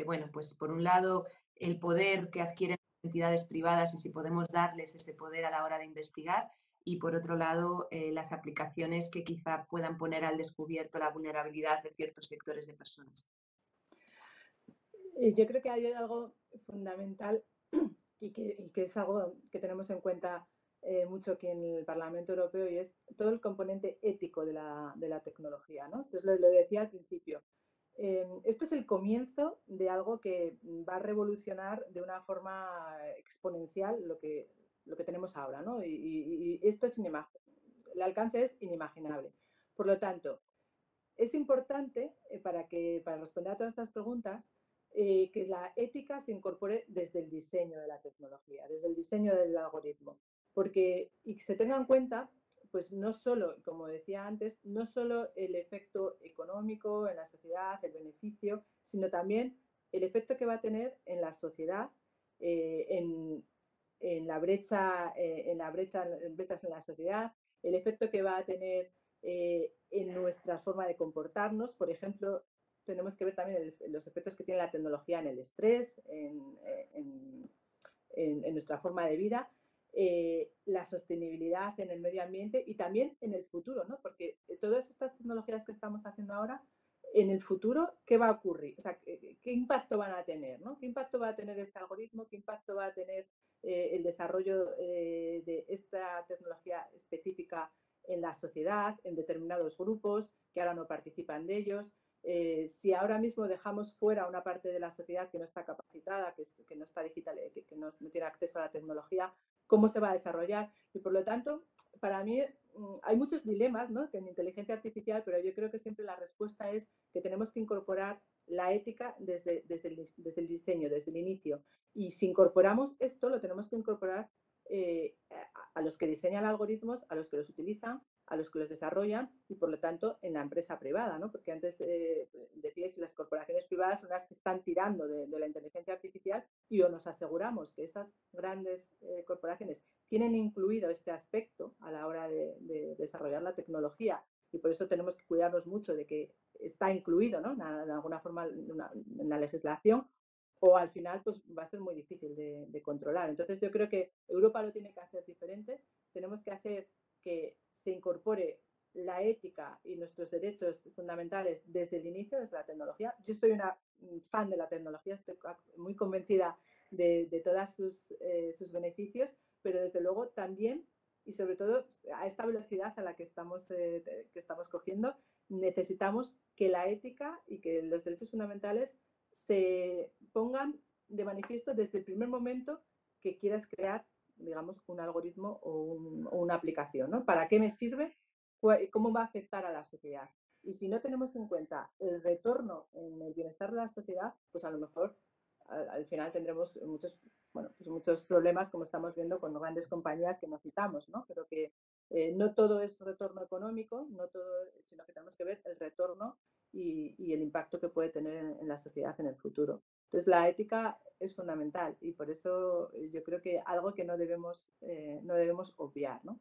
Speaker 1: bueno, pues por un lado, el poder que adquieren las entidades privadas y si podemos darles ese poder a la hora de investigar, y por otro lado las aplicaciones que quizá puedan poner al descubierto la vulnerabilidad de ciertos sectores de personas.
Speaker 2: Yo creo que hay algo fundamental y que es algo que tenemos en cuenta mucho aquí en el Parlamento Europeo y es todo el componente ético de la tecnología, ¿no? Entonces, lo decía al principio. Esto es el comienzo de algo que va a revolucionar de una forma exponencial lo que tenemos ahora, ¿no? Y esto es el alcance es inimaginable. Por lo tanto, es importante para responder a todas estas preguntas que la ética se incorpore desde el diseño de la tecnología, desde el diseño del algoritmo, porque y que se tenga en cuenta, pues no solo, como decía antes, no solo el efecto económico en la sociedad, el beneficio, sino también el efecto que va a tener en la sociedad, eh, en, en la brecha, en brechas en la sociedad, el efecto que va a tener en nuestra forma de comportarnos. Por ejemplo, tenemos que ver también los efectos que tiene la tecnología en el estrés, en nuestra forma de vida, la sostenibilidad en el medio ambiente y también en el futuro, ¿no? Porque todas estas tecnologías que estamos haciendo ahora, en el futuro, ¿qué va a ocurrir? O sea, ¿qué impacto van a tener? ¿No? ¿Qué impacto va a tener este algoritmo? ¿Qué impacto va a tener el desarrollo de esta tecnología específica en la sociedad, en determinados grupos que ahora no participan de ellos? Si ahora mismo dejamos fuera una parte de la sociedad que no está capacitada, que no está digital, que no tiene acceso a la tecnología, ¿cómo se va a desarrollar? Y por lo tanto, para mí hay muchos dilemas, ¿no?, en inteligencia artificial, pero yo creo que siempre la respuesta es que tenemos que incorporar la ética desde el diseño, desde el inicio. Y si incorporamos esto, lo tenemos que incorporar a los que diseñan algoritmos, a los que los utilizan, a los que los desarrollan y, por lo tanto, en la empresa privada, ¿no? Porque antes decíais que las corporaciones privadas son las que están tirando de la inteligencia artificial y o nos aseguramos que esas grandes corporaciones tienen incluido este aspecto a la hora de desarrollar la tecnología y por eso tenemos que cuidarnos mucho de que está incluido, ¿no?, de alguna forma en la legislación, o al final pues va a ser muy difícil de controlar. Entonces yo creo que Europa lo tiene que hacer diferente, tenemos que hacer que se incorpore la ética y nuestros derechos fundamentales desde el inicio, desde la tecnología. Yo soy una fan de la tecnología, estoy muy convencida de todos sus beneficios, pero desde luego también y sobre todo a esta velocidad a la que estamos cogiendo, necesitamos que la ética y que los derechos fundamentales se pongan de manifiesto desde el primer momento que quieras crear, digamos, un algoritmo o una aplicación, ¿no? ¿Para qué me sirve? ¿Cómo va a afectar a la sociedad? Y si no tenemos en cuenta el retorno en el bienestar de la sociedad, pues a lo mejor al final tendremos muchos problemas, como estamos viendo con grandes compañías que no citamos, ¿no? Pero que no todo es retorno económico, no todo, sino que tenemos que ver el retorno y el impacto que puede tener en la sociedad en el futuro. Entonces, la ética es fundamental y por eso yo creo que algo que no debemos obviar, ¿no?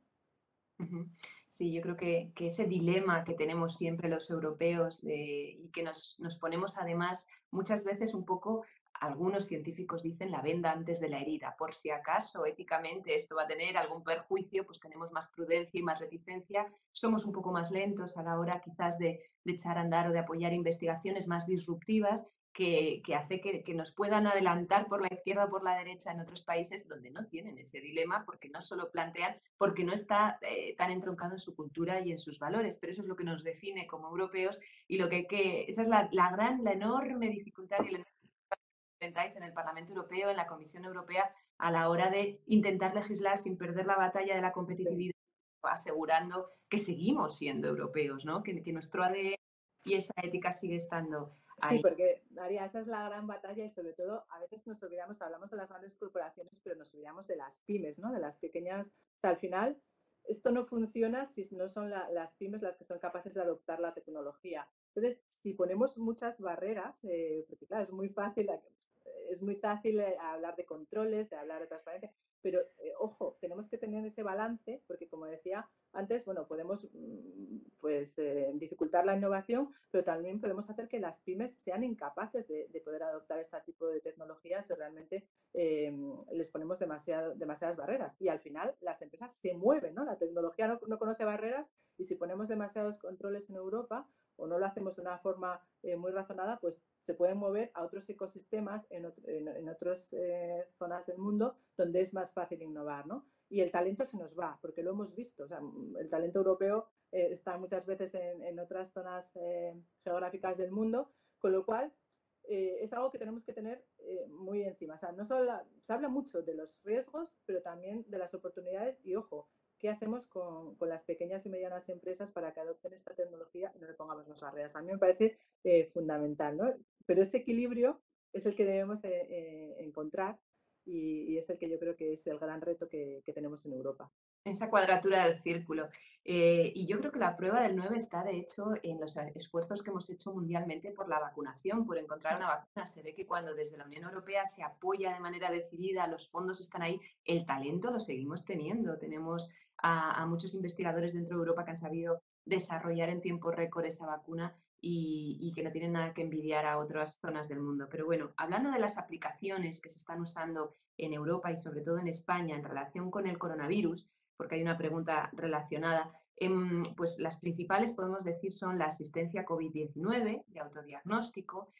Speaker 1: Sí, yo creo que ese dilema que tenemos siempre los europeos y que nos ponemos además muchas veces un poco, algunos científicos dicen la venda antes de la herida, por si acaso éticamente esto va a tener algún perjuicio, pues tenemos más prudencia y más reticencia, somos un poco más lentos a la hora quizás de echar a andar o de apoyar investigaciones más disruptivas que hace que nos puedan adelantar por la izquierda o por la derecha en otros países donde no tienen ese dilema, porque no solo plantean, porque no está tan entroncado en su cultura y en sus valores, pero eso es lo que nos define como europeos y lo esa es la enorme dificultad que enfrentáis en el Parlamento Europeo, en la Comisión Europea, a la hora de intentar legislar sin perder la batalla de la competitividad, asegurando que seguimos siendo europeos, ¿no? Que nuestro ADN y esa ética sigue estando
Speaker 2: Sí,
Speaker 1: ahí.
Speaker 2: porque María, esa es la gran batalla y sobre todo a veces nos olvidamos, hablamos de las grandes corporaciones, pero nos olvidamos de las pymes, ¿no? De las pequeñas. O sea, al final esto no funciona si no son las pymes las que son capaces de adoptar la tecnología. Entonces, si ponemos muchas barreras, porque claro, es muy fácil hablar de controles, de hablar de transparencia, pero ojo, tenemos que tener ese balance porque, como decía antes, bueno, podemos pues, dificultar la innovación, pero también podemos hacer que las pymes sean incapaces de poder adoptar este tipo de tecnologías si realmente les ponemos demasiadas barreras. Y al final las empresas se mueven, ¿no? La tecnología no conoce barreras y si ponemos demasiados controles en Europa o no lo hacemos de una forma muy razonada, pues se pueden mover a otros ecosistemas en otras zonas del mundo donde es más fácil innovar, ¿no? Y el talento se nos va, porque lo hemos visto. O sea, el talento europeo está muchas veces en otras zonas geográficas del mundo, con lo cual es algo que tenemos que tener muy encima. O sea, no solo se habla mucho de los riesgos, pero también de las oportunidades y, ojo, ¿qué hacemos con las pequeñas y medianas empresas para que adopten esta tecnología y no le pongamos más barreras? A mí me parece fundamental, ¿no? Pero ese equilibrio es el que debemos encontrar y es el que yo creo que es el gran reto que tenemos en Europa.
Speaker 1: Esa cuadratura del círculo. Y yo creo que la prueba del 9 está, de hecho, en los esfuerzos que hemos hecho mundialmente por la vacunación, por encontrar una vacuna. Se ve que cuando desde la Unión Europea se apoya de manera decidida, los fondos están ahí, el talento lo seguimos teniendo. Tenemos a muchos investigadores dentro de Europa que han sabido desarrollar en tiempo récord esa vacuna y que no tienen nada que envidiar a otras zonas del mundo. Pero bueno, hablando de las aplicaciones que se están usando en Europa y sobre todo en España en relación con el coronavirus, porque hay una pregunta relacionada. Pues las principales, podemos decir, son la asistencia COVID-19 de autodiagnóstico,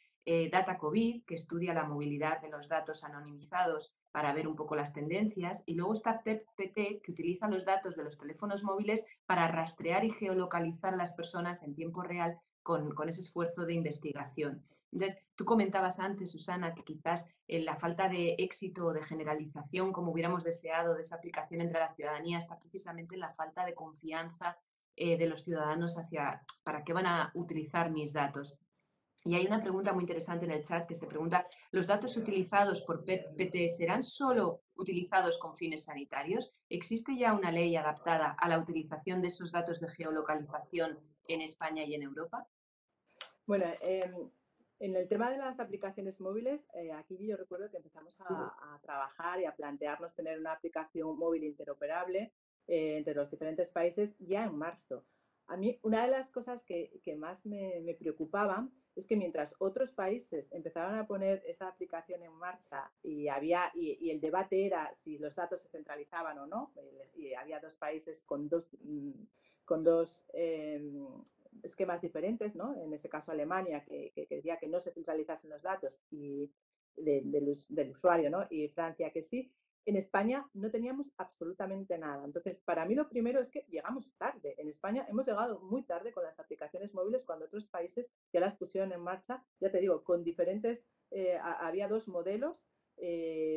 Speaker 1: Data COVID, que estudia la movilidad de los datos anonimizados para ver un poco las tendencias, y luego está PEP-PT, que utiliza los datos de los teléfonos móviles para rastrear y geolocalizar a las personas en tiempo real con ese esfuerzo de investigación. Entonces, tú comentabas antes, Susana, que quizás la falta de éxito o de generalización, como hubiéramos deseado, de esa aplicación entre la ciudadanía está precisamente en la falta de confianza de los ciudadanos hacia para qué van a utilizar mis datos. Y hay una pregunta muy interesante en el chat que se pregunta, ¿los datos utilizados por PET-PT serán solo utilizados con fines sanitarios? ¿Existe ya una ley adaptada a la utilización de esos datos de geolocalización en España y en Europa?
Speaker 2: Bueno, en el tema de las aplicaciones móviles, aquí yo recuerdo que empezamos a trabajar y a plantearnos tener una aplicación móvil interoperable entre los diferentes países ya en marzo. A mí, una de las cosas que más me preocupaban es que mientras otros países empezaban a poner esa aplicación en marcha y el debate era si los datos se centralizaban o no, y había dos países con dos esquemas diferentes, ¿no? En ese caso Alemania, que quería que no se centralizasen los datos del usuario, ¿no? Y Francia que sí. En España no teníamos absolutamente nada. Entonces, para mí lo primero es que llegamos tarde. En España hemos llegado muy tarde con las aplicaciones móviles cuando otros países ya las pusieron en marcha, ya te digo, con diferentes, había dos modelos,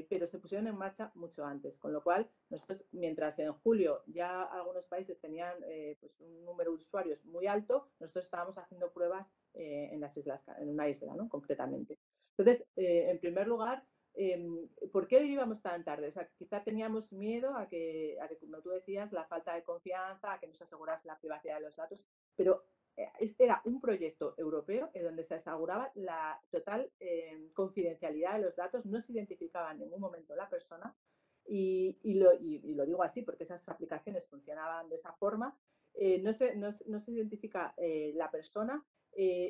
Speaker 2: pero se pusieron en marcha mucho antes. Con lo cual, nosotros, mientras en julio ya algunos países tenían pues un número de usuarios muy alto, nosotros estábamos haciendo pruebas en las islas, en una isla, ¿no? Concretamente. Entonces, en primer lugar, ¿por qué íbamos tan tarde? O sea, quizá teníamos miedo como tú decías, la falta de confianza, a que no se asegurase la privacidad de los datos, pero este era un proyecto europeo en donde se aseguraba la total confidencialidad de los datos, no se identificaba en ningún momento la persona y lo digo así porque esas aplicaciones funcionaban de esa forma, no se identifica la persona.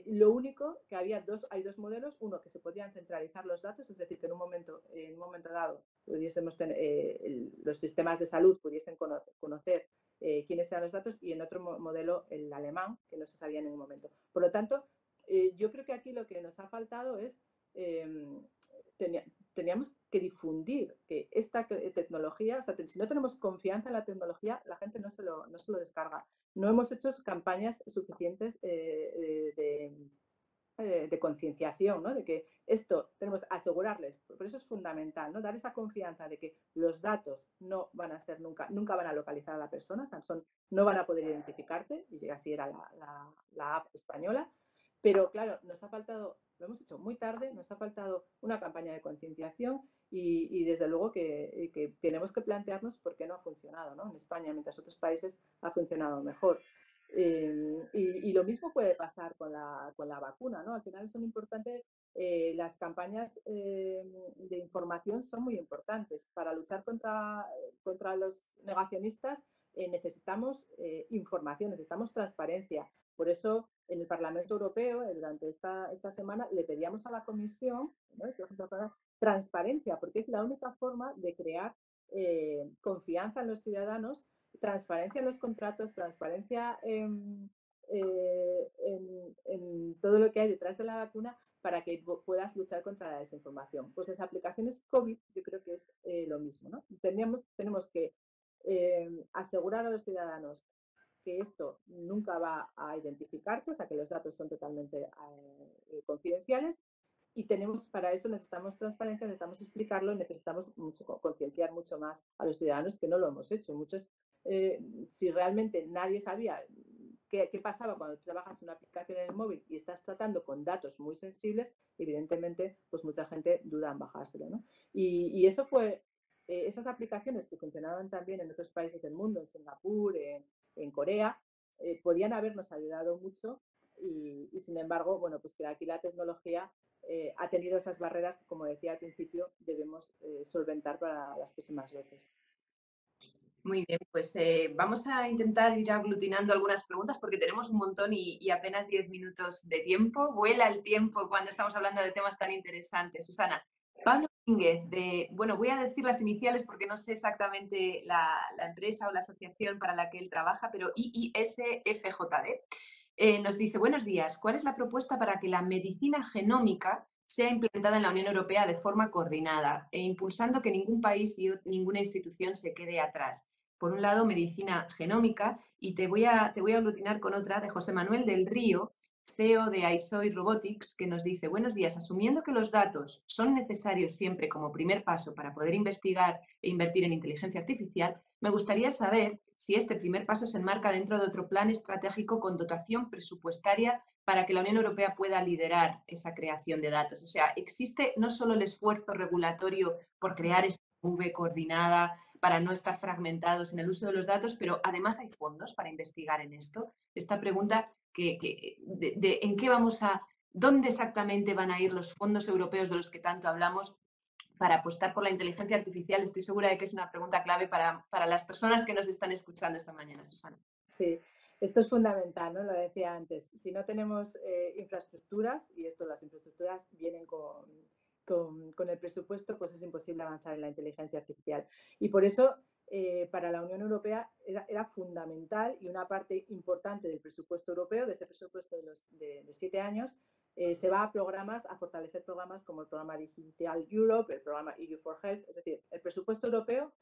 Speaker 2: Lo único que hay dos modelos, uno que se podían centralizar los datos, es decir, que en un momento dado pudiésemos tener, los sistemas de salud pudiesen conocer quiénes eran los datos, y en otro modelo, el alemán, que no se sabía en ningún momento. Por lo tanto, yo creo que aquí lo que nos ha faltado es teníamos que difundir que esta tecnología, o sea, si no tenemos confianza en la tecnología, la gente no se lo descarga. No hemos hecho campañas suficientes de concienciación, ¿no? De que esto tenemos que asegurarles, por eso es fundamental, ¿no? Dar esa confianza de que los datos no van a ser nunca van a localizar a la persona, o sea, no van a poder identificarte, y así era la app española, pero claro, nos ha faltado, lo hemos hecho muy tarde, nos ha faltado una campaña de concienciación y desde luego que tenemos que plantearnos por qué no ha funcionado, ¿no? En España, mientras otros países ha funcionado mejor. Y lo mismo puede pasar con la vacuna, ¿no? Al final son importantes, las campañas de información son muy importantes. Para luchar contra los negacionistas necesitamos información, necesitamos transparencia. Por eso en el Parlamento Europeo, durante esta semana, le pedíamos a la Comisión, ¿no?, transparencia, porque es la única forma de crear confianza en los ciudadanos, transparencia en los contratos, transparencia en todo lo que hay detrás de la vacuna para que puedas luchar contra la desinformación. Pues las aplicaciones COVID yo creo que es lo mismo, ¿no? Tenemos que asegurar a los ciudadanos que esto nunca va a identificarte, o sea, que los datos son totalmente confidenciales, y para eso necesitamos transparencia, necesitamos explicarlo, necesitamos concienciar mucho más a los ciudadanos, que no lo hemos hecho. Muchos, si realmente nadie sabía qué pasaba cuando tú trabajas en una aplicación en el móvil y estás tratando con datos muy sensibles, evidentemente, pues mucha gente duda en bajárselo, ¿no? Y eso fue, esas aplicaciones que funcionaban también en otros países del mundo, en Singapur, en Corea, podían habernos ayudado mucho y sin embargo, bueno, pues que aquí la tecnología ha tenido esas barreras que, como decía al principio, debemos solventar para las próximas veces.
Speaker 1: Muy bien, pues vamos a intentar ir aglutinando algunas preguntas porque tenemos un montón y apenas 10 minutos de tiempo. Vuela el tiempo cuando estamos hablando de temas tan interesantes. Susana, Pablo Mínguez, bueno, voy a decir las iniciales porque no sé exactamente la empresa o la asociación para la que él trabaja, pero IISFJD, nos dice, buenos días, ¿cuál es la propuesta para que la medicina genómica sea implementada en la Unión Europea de forma coordinada e impulsando que ningún país y ninguna institución se quede atrás? Por un lado, medicina genómica, y te voy a aglutinar con otra de José Manuel del Río, CEO de iSoy Robotics, que nos dice, buenos días, asumiendo que los datos son necesarios siempre como primer paso para poder investigar e invertir en inteligencia artificial, me gustaría saber si este primer paso se enmarca dentro de otro plan estratégico con dotación presupuestaria para que la Unión Europea pueda liderar esa creación de datos. O sea, existe no solo el esfuerzo regulatorio por crear esta nube coordinada para no estar fragmentados en el uso de los datos, pero además hay fondos para investigar en esto. Esta pregunta en qué dónde exactamente van a ir los fondos europeos de los que tanto hablamos para apostar por la inteligencia artificial, estoy segura de que es una pregunta clave para las personas que nos están escuchando esta mañana, Susana.
Speaker 2: Sí, esto es fundamental, ¿no? Lo decía antes. Si no tenemos infraestructuras, y las infraestructuras vienen con el presupuesto, pues es imposible avanzar en la inteligencia artificial. Y por eso, para la Unión Europea era fundamental, y una parte importante del presupuesto europeo, de ese presupuesto de 7 años, se va a fortalecer programas como el programa Digital Europe, el programa EU for Health. Es decir, el presupuesto europeo,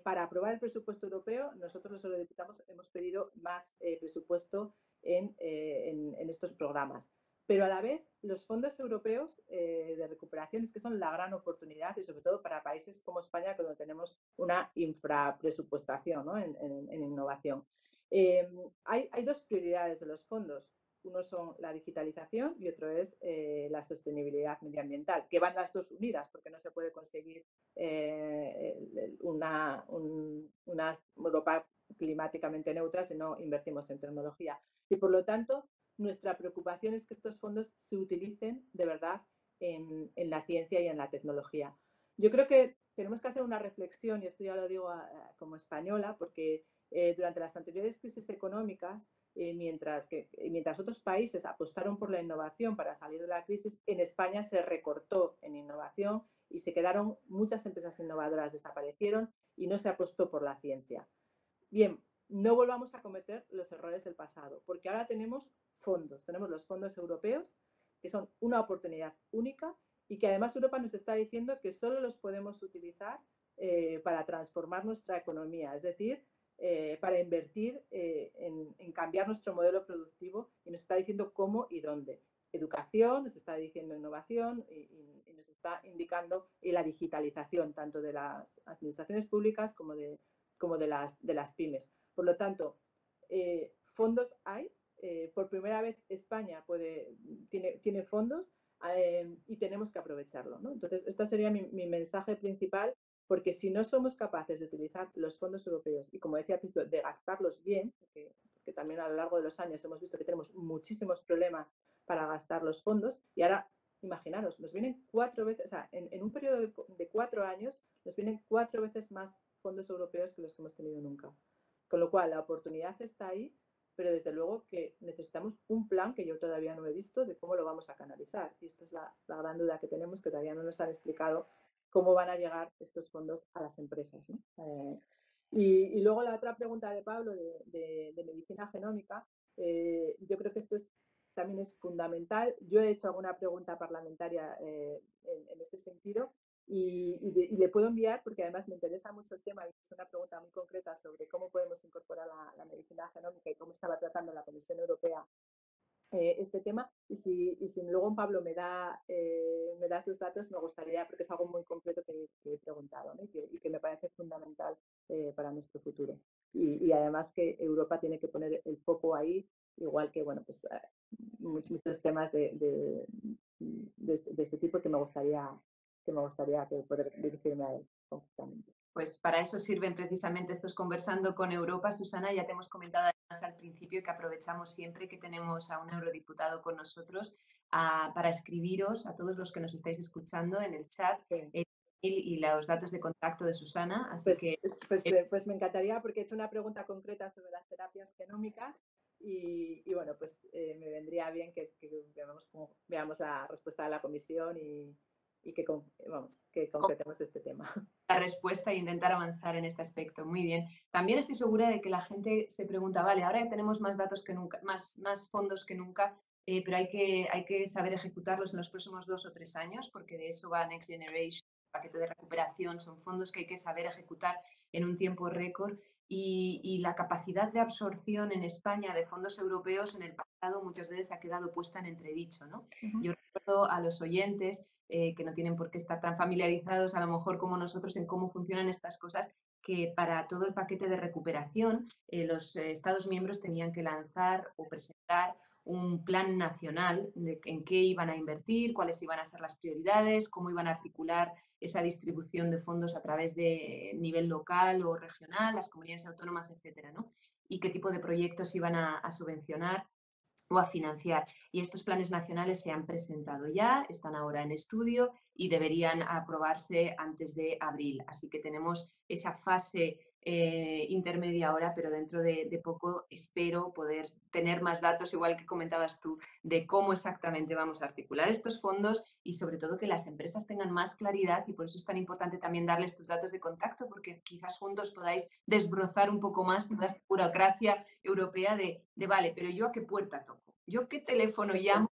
Speaker 2: para aprobar el presupuesto europeo, nosotros los eurodiputados hemos pedido más presupuesto en estos programas. Pero a la vez, los fondos europeos de recuperación es que son la gran oportunidad, y sobre todo para países como España, donde tenemos una infrapresupuestación, ¿no?, en innovación. Hay dos prioridades de los fondos. Uno son la digitalización y otro es la sostenibilidad medioambiental, que van las dos unidas, porque no se puede conseguir una Europa climáticamente neutra si no invertimos en tecnología. Y por lo tanto, nuestra preocupación es que estos fondos se utilicen de verdad en la ciencia y en la tecnología. Yo creo que tenemos que hacer una reflexión, y esto ya lo digo como española, porque durante las anteriores crisis económicas, mientras otros países apostaron por la innovación para salir de la crisis, en España se recortó en innovación y se quedaron muchas empresas innovadoras, desaparecieron y no se apostó por la ciencia. Bien, no volvamos a cometer los errores del pasado, porque ahora tenemos los fondos europeos, que son una oportunidad única y que además Europa nos está diciendo que solo los podemos utilizar para transformar nuestra economía, es decir, para invertir en cambiar nuestro modelo productivo, y nos está diciendo cómo y dónde. Educación, nos está diciendo innovación y nos está indicando la digitalización tanto de las administraciones públicas como de las pymes. Por lo tanto, fondos hay. Por primera vez España tiene fondos y tenemos que aprovecharlo, ¿no? Entonces, este sería mi mensaje principal, porque si no somos capaces de utilizar los fondos europeos y, como decía al principio, de gastarlos bien, porque porque también a lo largo de los años hemos visto que tenemos muchísimos problemas para gastar los fondos y ahora, imaginaros, nos vienen 4 veces, o sea, en un periodo de 4 años, nos vienen 4 veces más fondos europeos que los que hemos tenido nunca. Con lo cual, la oportunidad está ahí, pero desde luego que necesitamos un plan que yo todavía no he visto de cómo lo vamos a canalizar. Y esta es la gran duda que tenemos, que todavía no nos han explicado cómo van a llegar estos fondos a las empresas, ¿no? Y luego la otra pregunta de Pablo de medicina genómica, yo creo que esto también es fundamental. Yo he hecho alguna pregunta parlamentaria en este sentido y le puedo enviar porque además me interesa mucho el tema. Es una pregunta muy concreta sobre cómo podemos incorporar la medicina genómica y cómo estaba tratando la Comisión Europea este tema. Y si luego Pablo me da sus datos, me gustaría, porque es algo muy concreto que he preguntado, ¿no? y que me parece fundamental para nuestro futuro. Y además que Europa tiene que poner el foco ahí, igual que, bueno, pues muchos temas de este tipo que poder dirigirme a él concretamente.
Speaker 1: Pues para eso sirven precisamente estos Conversando con Europa, Susana. Ya te hemos comentado además al principio que aprovechamos siempre que tenemos a un eurodiputado con nosotros para escribiros a todos los que nos estáis escuchando en el chat
Speaker 2: Sí.
Speaker 1: y los datos de contacto de Susana. Así
Speaker 2: Pues,
Speaker 1: que
Speaker 2: pues me encantaría porque he hecho una pregunta concreta sobre las terapias genómicas y bueno, pues me vendría bien que veamos la respuesta de la comisión y que concretemos este tema.
Speaker 1: la respuesta e intentar avanzar en este aspecto. Muy bien. También estoy segura de que la gente se pregunta, vale, ahora ya tenemos más datos que nunca, más fondos que nunca, pero hay que saber ejecutarlos en los próximos 2 o 3 años, porque de eso va Next Generation, paquete de recuperación, son fondos que hay que saber ejecutar en un tiempo récord y la capacidad de absorción en España de fondos europeos en el pasado muchas veces ha quedado puesta en entredicho, ¿no? Yo recuerdo a los oyentes que no tienen por qué estar tan familiarizados a lo mejor como nosotros en cómo funcionan estas cosas, que para todo el paquete de recuperación los Estados miembros tenían que lanzar o presentar un plan nacional de en qué iban a invertir, cuáles iban a ser las prioridades, cómo iban a articular esa distribución de fondos a través de nivel local o regional, las comunidades autónomas, etcétera, ¿no? Y qué tipo de proyectos iban a subvencionar o a financiar. Y estos planes nacionales se han presentado ya, están ahora en estudio y deberían aprobarse antes de abril. Así que tenemos esa fase intermedia ahora, pero dentro de poco espero poder tener más datos, igual que comentabas tú, de cómo exactamente vamos a articular estos fondos y sobre todo que las empresas tengan más claridad y por eso es tan importante también darles tus datos de contacto porque quizás juntos podáis desbrozar un poco más toda esta burocracia europea de vale, pero yo a qué puerta toco, yo qué teléfono llamo,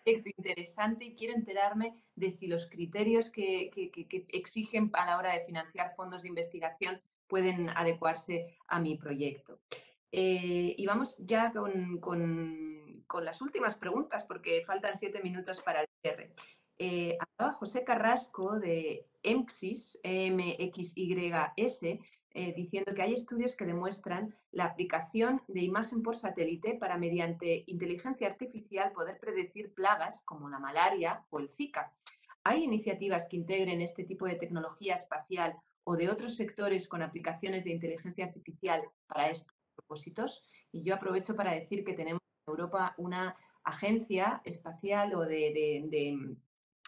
Speaker 1: proyecto interesante y quiero enterarme de si los criterios que exigen a la hora de financiar fondos de investigación pueden adecuarse a mi proyecto. Y vamos ya con las últimas preguntas porque faltan 7 minutos para el cierre. Hablaba José Carrasco de EMXIS, EMXYS, diciendo que hay estudios que demuestran la aplicación de imagen por satélite para, mediante inteligencia artificial, poder predecir plagas como la malaria o el Zika. ¿Hay iniciativas que integren este tipo de tecnología espacial o de otros sectores con aplicaciones de inteligencia artificial para estos propósitos? Y yo aprovecho para decir que tenemos en Europa una agencia espacial o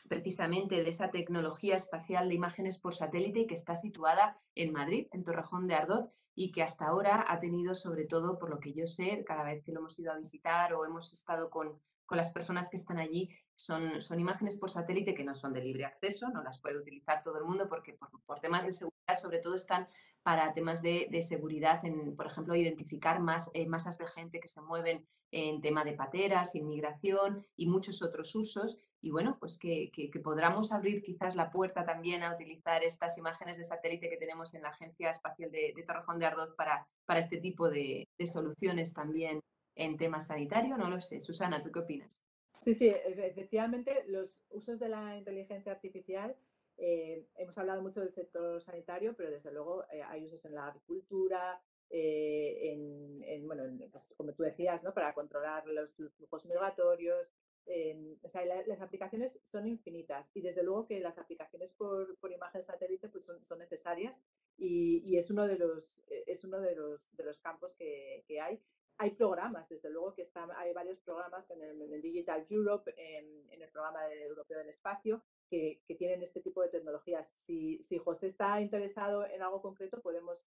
Speaker 1: precisamente de esa tecnología espacial de imágenes por satélite y que está situada en Madrid, en Torrejón de Ardoz, y que hasta ahora ha tenido, sobre todo, por lo que yo sé, cada vez que lo hemos ido a visitar o hemos estado con las personas que están allí, son imágenes por satélite que no son de libre acceso, no las puede utilizar todo el mundo porque por temas de seguridad, sobre todo, están para temas de seguridad, por ejemplo, identificar masas de gente que se mueven en tema de pateras, inmigración y muchos otros usos. Y bueno, pues que podamos abrir quizás la puerta también a utilizar estas imágenes de satélite que tenemos en la Agencia Espacial de Torrejón de Ardoz para este tipo de soluciones también en tema sanitario. No lo sé. Susana, ¿tú qué opinas?
Speaker 2: Sí, efectivamente, los usos de la inteligencia artificial, hemos hablado mucho del sector sanitario, pero desde luego hay usos en la agricultura, pues, como tú decías, ¿no? Para controlar los flujos migratorios. O sea, las aplicaciones son infinitas y desde luego que las aplicaciones por imagen satélite pues son necesarias y es uno de los campos que hay. hay programas, desde luego que hay varios programas en el Digital Europe, en el programa europeo del espacio, que tienen este tipo de tecnologías. Si José está interesado en algo concreto, podríamos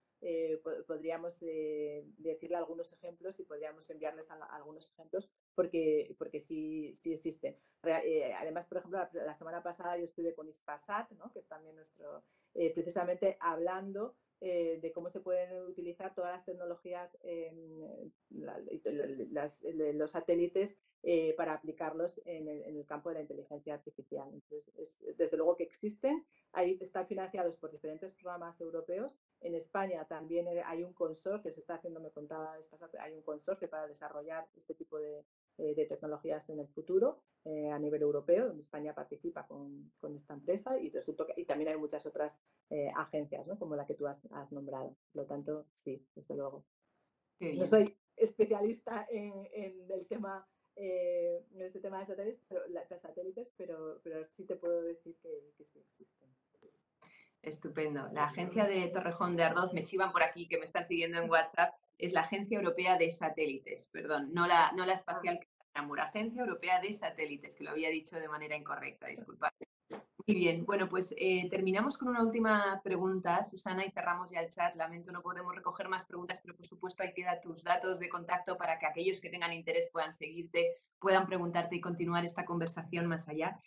Speaker 2: decirle algunos ejemplos y podríamos enviarles algunos ejemplos porque sí existen. Además, por ejemplo, la semana pasada yo estuve con Ispasat, ¿no? Que es también precisamente hablando de cómo se pueden utilizar todas las tecnologías, los satélites, para aplicarlos en el campo de la inteligencia artificial. Entonces, desde luego que existen, ahí están financiados por diferentes programas europeos. En España también hay un consorcio, se está haciendo, me contaba, hay un consorcio para desarrollar este tipo de tecnologías en el futuro a nivel europeo, donde España participa con esta empresa y también hay muchas otras agencias, ¿no? Como la que tú has nombrado. Por lo tanto, sí, desde luego. No soy especialista en el tema, en este tema de satélites, pero sí te puedo decir que sí existen.
Speaker 1: Estupendo. La agencia de Torrejón de Ardoz, me chivan por aquí, que me están siguiendo en WhatsApp, es la Agencia Europea de Satélites, perdón, no la espacial, Agencia Europea de Satélites, que lo había dicho de manera incorrecta, disculpad. Muy bien, bueno, pues terminamos con una última pregunta, Susana, y cerramos ya el chat. Lamento, no podemos recoger más preguntas, pero por supuesto hay que dar tus datos de contacto para que aquellos que tengan interés puedan seguirte, puedan preguntarte y continuar esta conversación más allá.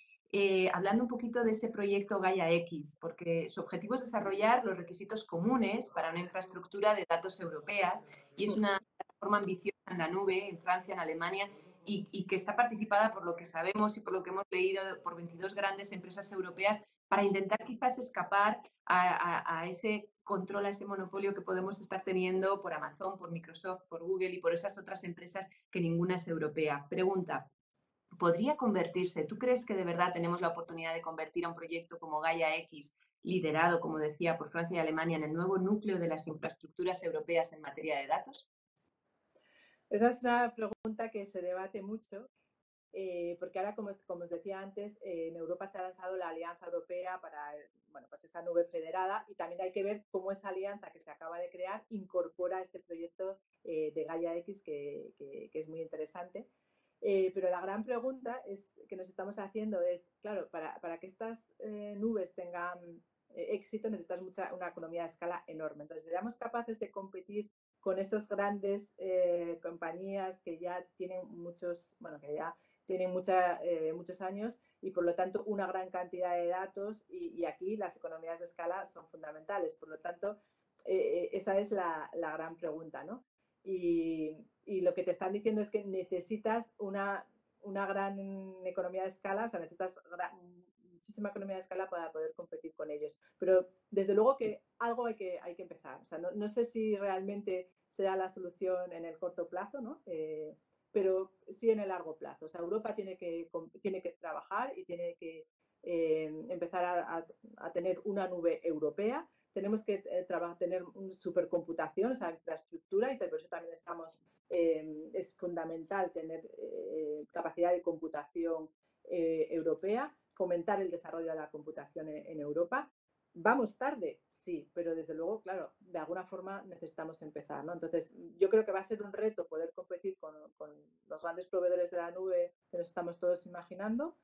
Speaker 1: Hablando un poquito de ese proyecto Gaia X, porque su objetivo es desarrollar los requisitos comunes para una infraestructura de datos europea y es una plataforma ambiciosa en la nube en Francia, en Alemania, y que está participada, por lo que sabemos y por lo que hemos leído, por 22 grandes empresas europeas para intentar quizás escapar a ese control, a ese monopolio que podemos estar teniendo por Amazon, por Microsoft, por Google y por esas otras empresas que ninguna es europea. Pregunta, ¿podría convertirse? ¿Tú crees que de verdad tenemos la oportunidad de convertir a un proyecto como Gaia X, liderado, como decía, por Francia y Alemania, en el nuevo núcleo de las infraestructuras europeas en materia de datos?
Speaker 2: Esa es una pregunta que se debate mucho, porque ahora, como os decía antes, en Europa se ha lanzado la Alianza Europea para pues esa nube federada, y también hay que ver cómo esa alianza que se acaba de crear incorpora este proyecto de Gaia X, que es muy interesante. Pero la gran pregunta que nos estamos haciendo es, claro, para que estas nubes tengan éxito necesitas una economía de escala enorme. Entonces, ¿seremos capaces de competir con esas grandes compañías que ya tienen muchos años y por lo tanto una gran cantidad de datos, y aquí las economías de escala son fundamentales? Por lo tanto, esa es la gran pregunta, ¿no? Y lo que te están diciendo es que necesitas una gran economía de escala, o sea, necesitas muchísima economía de escala para poder competir con ellos. Pero desde luego que algo hay que empezar. O sea, no sé si realmente será la solución en el corto plazo, ¿no? Pero sí en el largo plazo. O sea, Europa tiene que trabajar y tiene que empezar a tener una nube europea. Tenemos que tener una supercomputación, o sea, infraestructura, y por eso también es fundamental tener capacidad de computación europea, fomentar el desarrollo de la computación en Europa. ¿Vamos tarde? Sí, pero desde luego, claro, de alguna forma necesitamos empezar, ¿no? Entonces, yo creo que va a ser un reto poder competir con los grandes proveedores de la nube que nos estamos todos imaginando,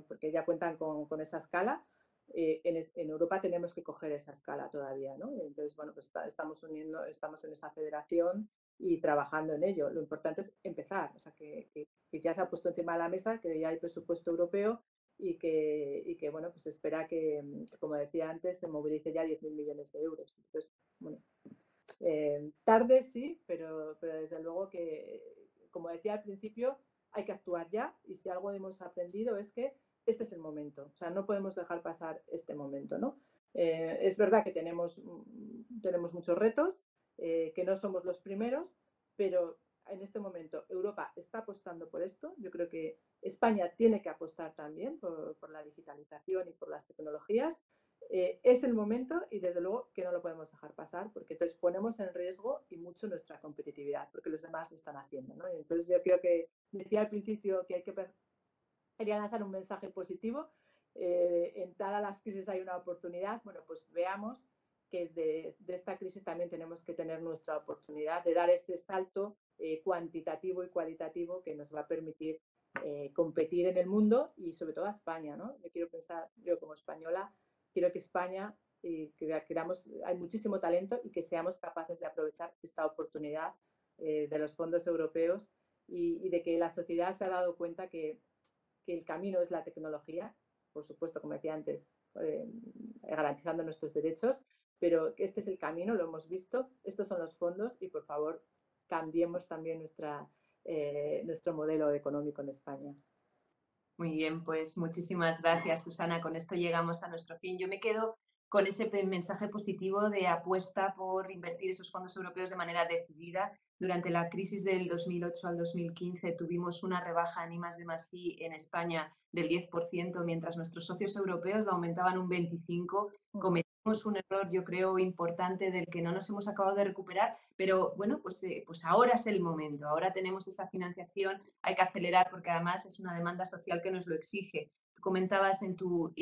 Speaker 2: porque ya cuentan con esa escala. En Europa tenemos que coger esa escala todavía, ¿no? Entonces, bueno, pues estamos en esa federación y trabajando en ello. Lo importante es empezar, o sea, que ya se ha puesto encima de la mesa, que ya hay presupuesto europeo y que bueno, pues espera que, como decía antes, se movilice ya 10.000 millones de euros. Entonces, bueno, tarde sí, pero desde luego que, como decía al principio, hay que actuar ya, y si algo hemos aprendido es que este es el momento, o sea, no podemos dejar pasar este momento, ¿no? Es verdad que tenemos muchos retos, que no somos los primeros, pero en este momento Europa está apostando por esto. Yo creo que España tiene que apostar también por la digitalización y por las tecnologías. Es el momento, y desde luego que no lo podemos dejar pasar, porque entonces ponemos en riesgo y mucho nuestra competitividad, porque los demás lo están haciendo, ¿no? Entonces yo creo que decía al principio que quería lanzar un mensaje positivo. En todas las crisis hay una oportunidad. Bueno, pues veamos que de esta crisis también tenemos que tener nuestra oportunidad de dar ese salto cuantitativo y cualitativo que nos va a permitir competir en el mundo y sobre todo a España, ¿no? Yo quiero pensar, yo como española, quiero que España, hay muchísimo talento y que seamos capaces de aprovechar esta oportunidad de los fondos europeos y de que la sociedad se ha dado cuenta que el camino es la tecnología, por supuesto, como decía antes, garantizando nuestros derechos, pero este es el camino, lo hemos visto, estos son los fondos y por favor cambiemos también nuestro modelo económico en España.
Speaker 1: Muy bien, pues muchísimas gracias, Susana. Con esto llegamos a nuestro fin. Yo me quedo con ese mensaje positivo de apuesta por invertir esos fondos europeos de manera decidida. Durante la crisis del 2008 al 2015 tuvimos una rebaja en I+D+I en España del 10%, mientras nuestros socios europeos lo aumentaban un 25%. Cometimos un error, yo creo, importante del que no nos hemos acabado de recuperar, pero bueno, pues ahora es el momento, ahora tenemos esa financiación, hay que acelerar porque además es una demanda social que nos lo exige. Tú comentabas en tu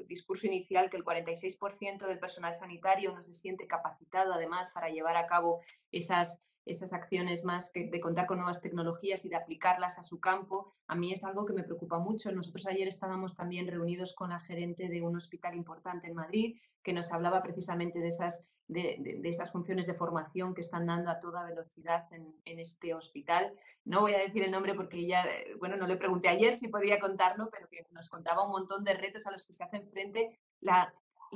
Speaker 1: discurso inicial que el 46% del personal sanitario no se siente capacitado además para llevar a cabo esas acciones más de contar con nuevas tecnologías y de aplicarlas a su campo. A mí es algo que me preocupa mucho. Nosotros ayer estábamos también reunidos con la gerente de un hospital importante en Madrid que nos hablaba precisamente de esas funciones de formación que están dando a toda velocidad en este hospital. No voy a decir el nombre porque ella, bueno, no le pregunté ayer si podía contarlo, pero que nos contaba un montón de retos a los que se hacen frente. La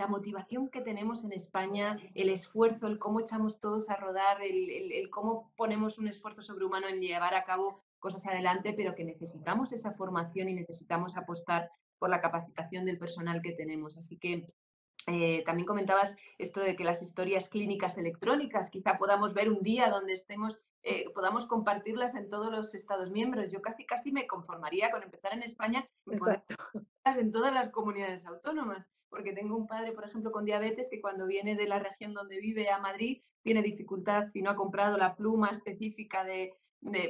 Speaker 1: motivación que tenemos en España, el esfuerzo, el cómo echamos todos a rodar, el cómo ponemos un esfuerzo sobrehumano en llevar a cabo cosas adelante, pero que necesitamos esa formación y necesitamos apostar por la capacitación del personal que tenemos. Así que también comentabas esto de que las historias clínicas electrónicas quizá podamos ver un día donde podamos compartirlas en todos los Estados miembros. Yo casi me conformaría con empezar en España y poder en todas las comunidades autónomas, porque tengo un padre, por ejemplo, con diabetes que cuando viene de la región donde vive a Madrid tiene dificultad si no ha comprado la pluma específica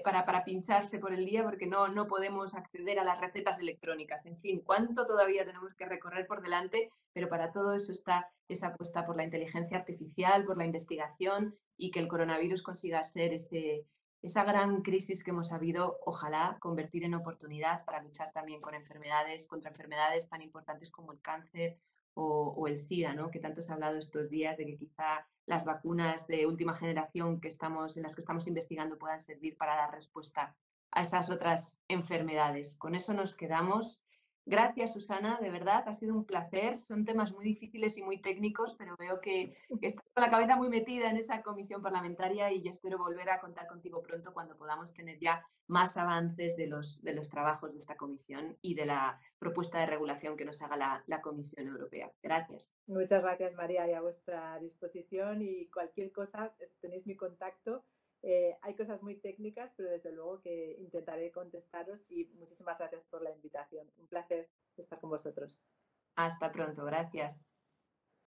Speaker 1: para pincharse por el día porque no podemos acceder a las recetas electrónicas. En fin, cuánto todavía tenemos que recorrer por delante, pero para todo eso está esa apuesta por la inteligencia artificial, por la investigación y que el coronavirus consiga ser esa gran crisis que hemos sabido, ojalá, convertir en oportunidad para luchar también contra enfermedades tan importantes como el cáncer o el SIDA, ¿no? Que tanto se ha hablado estos días de que quizá las vacunas de última generación en las que estamos investigando puedan servir para dar respuesta a esas otras enfermedades. Con eso nos quedamos. Gracias, Susana, de verdad, ha sido un placer. Son temas muy difíciles y muy técnicos, pero veo que estás con la cabeza muy metida en esa comisión parlamentaria y yo espero volver a contar contigo pronto cuando podamos tener ya más avances de los trabajos de esta comisión y de la propuesta de regulación que nos haga la Comisión Europea. Gracias.
Speaker 2: Muchas gracias, María, y a vuestra disposición y cualquier cosa, tenéis mi contacto. Hay cosas muy técnicas, pero desde luego que intentaré contestaros y muchísimas gracias por la invitación. Un placer estar con vosotros.
Speaker 1: Hasta pronto, gracias.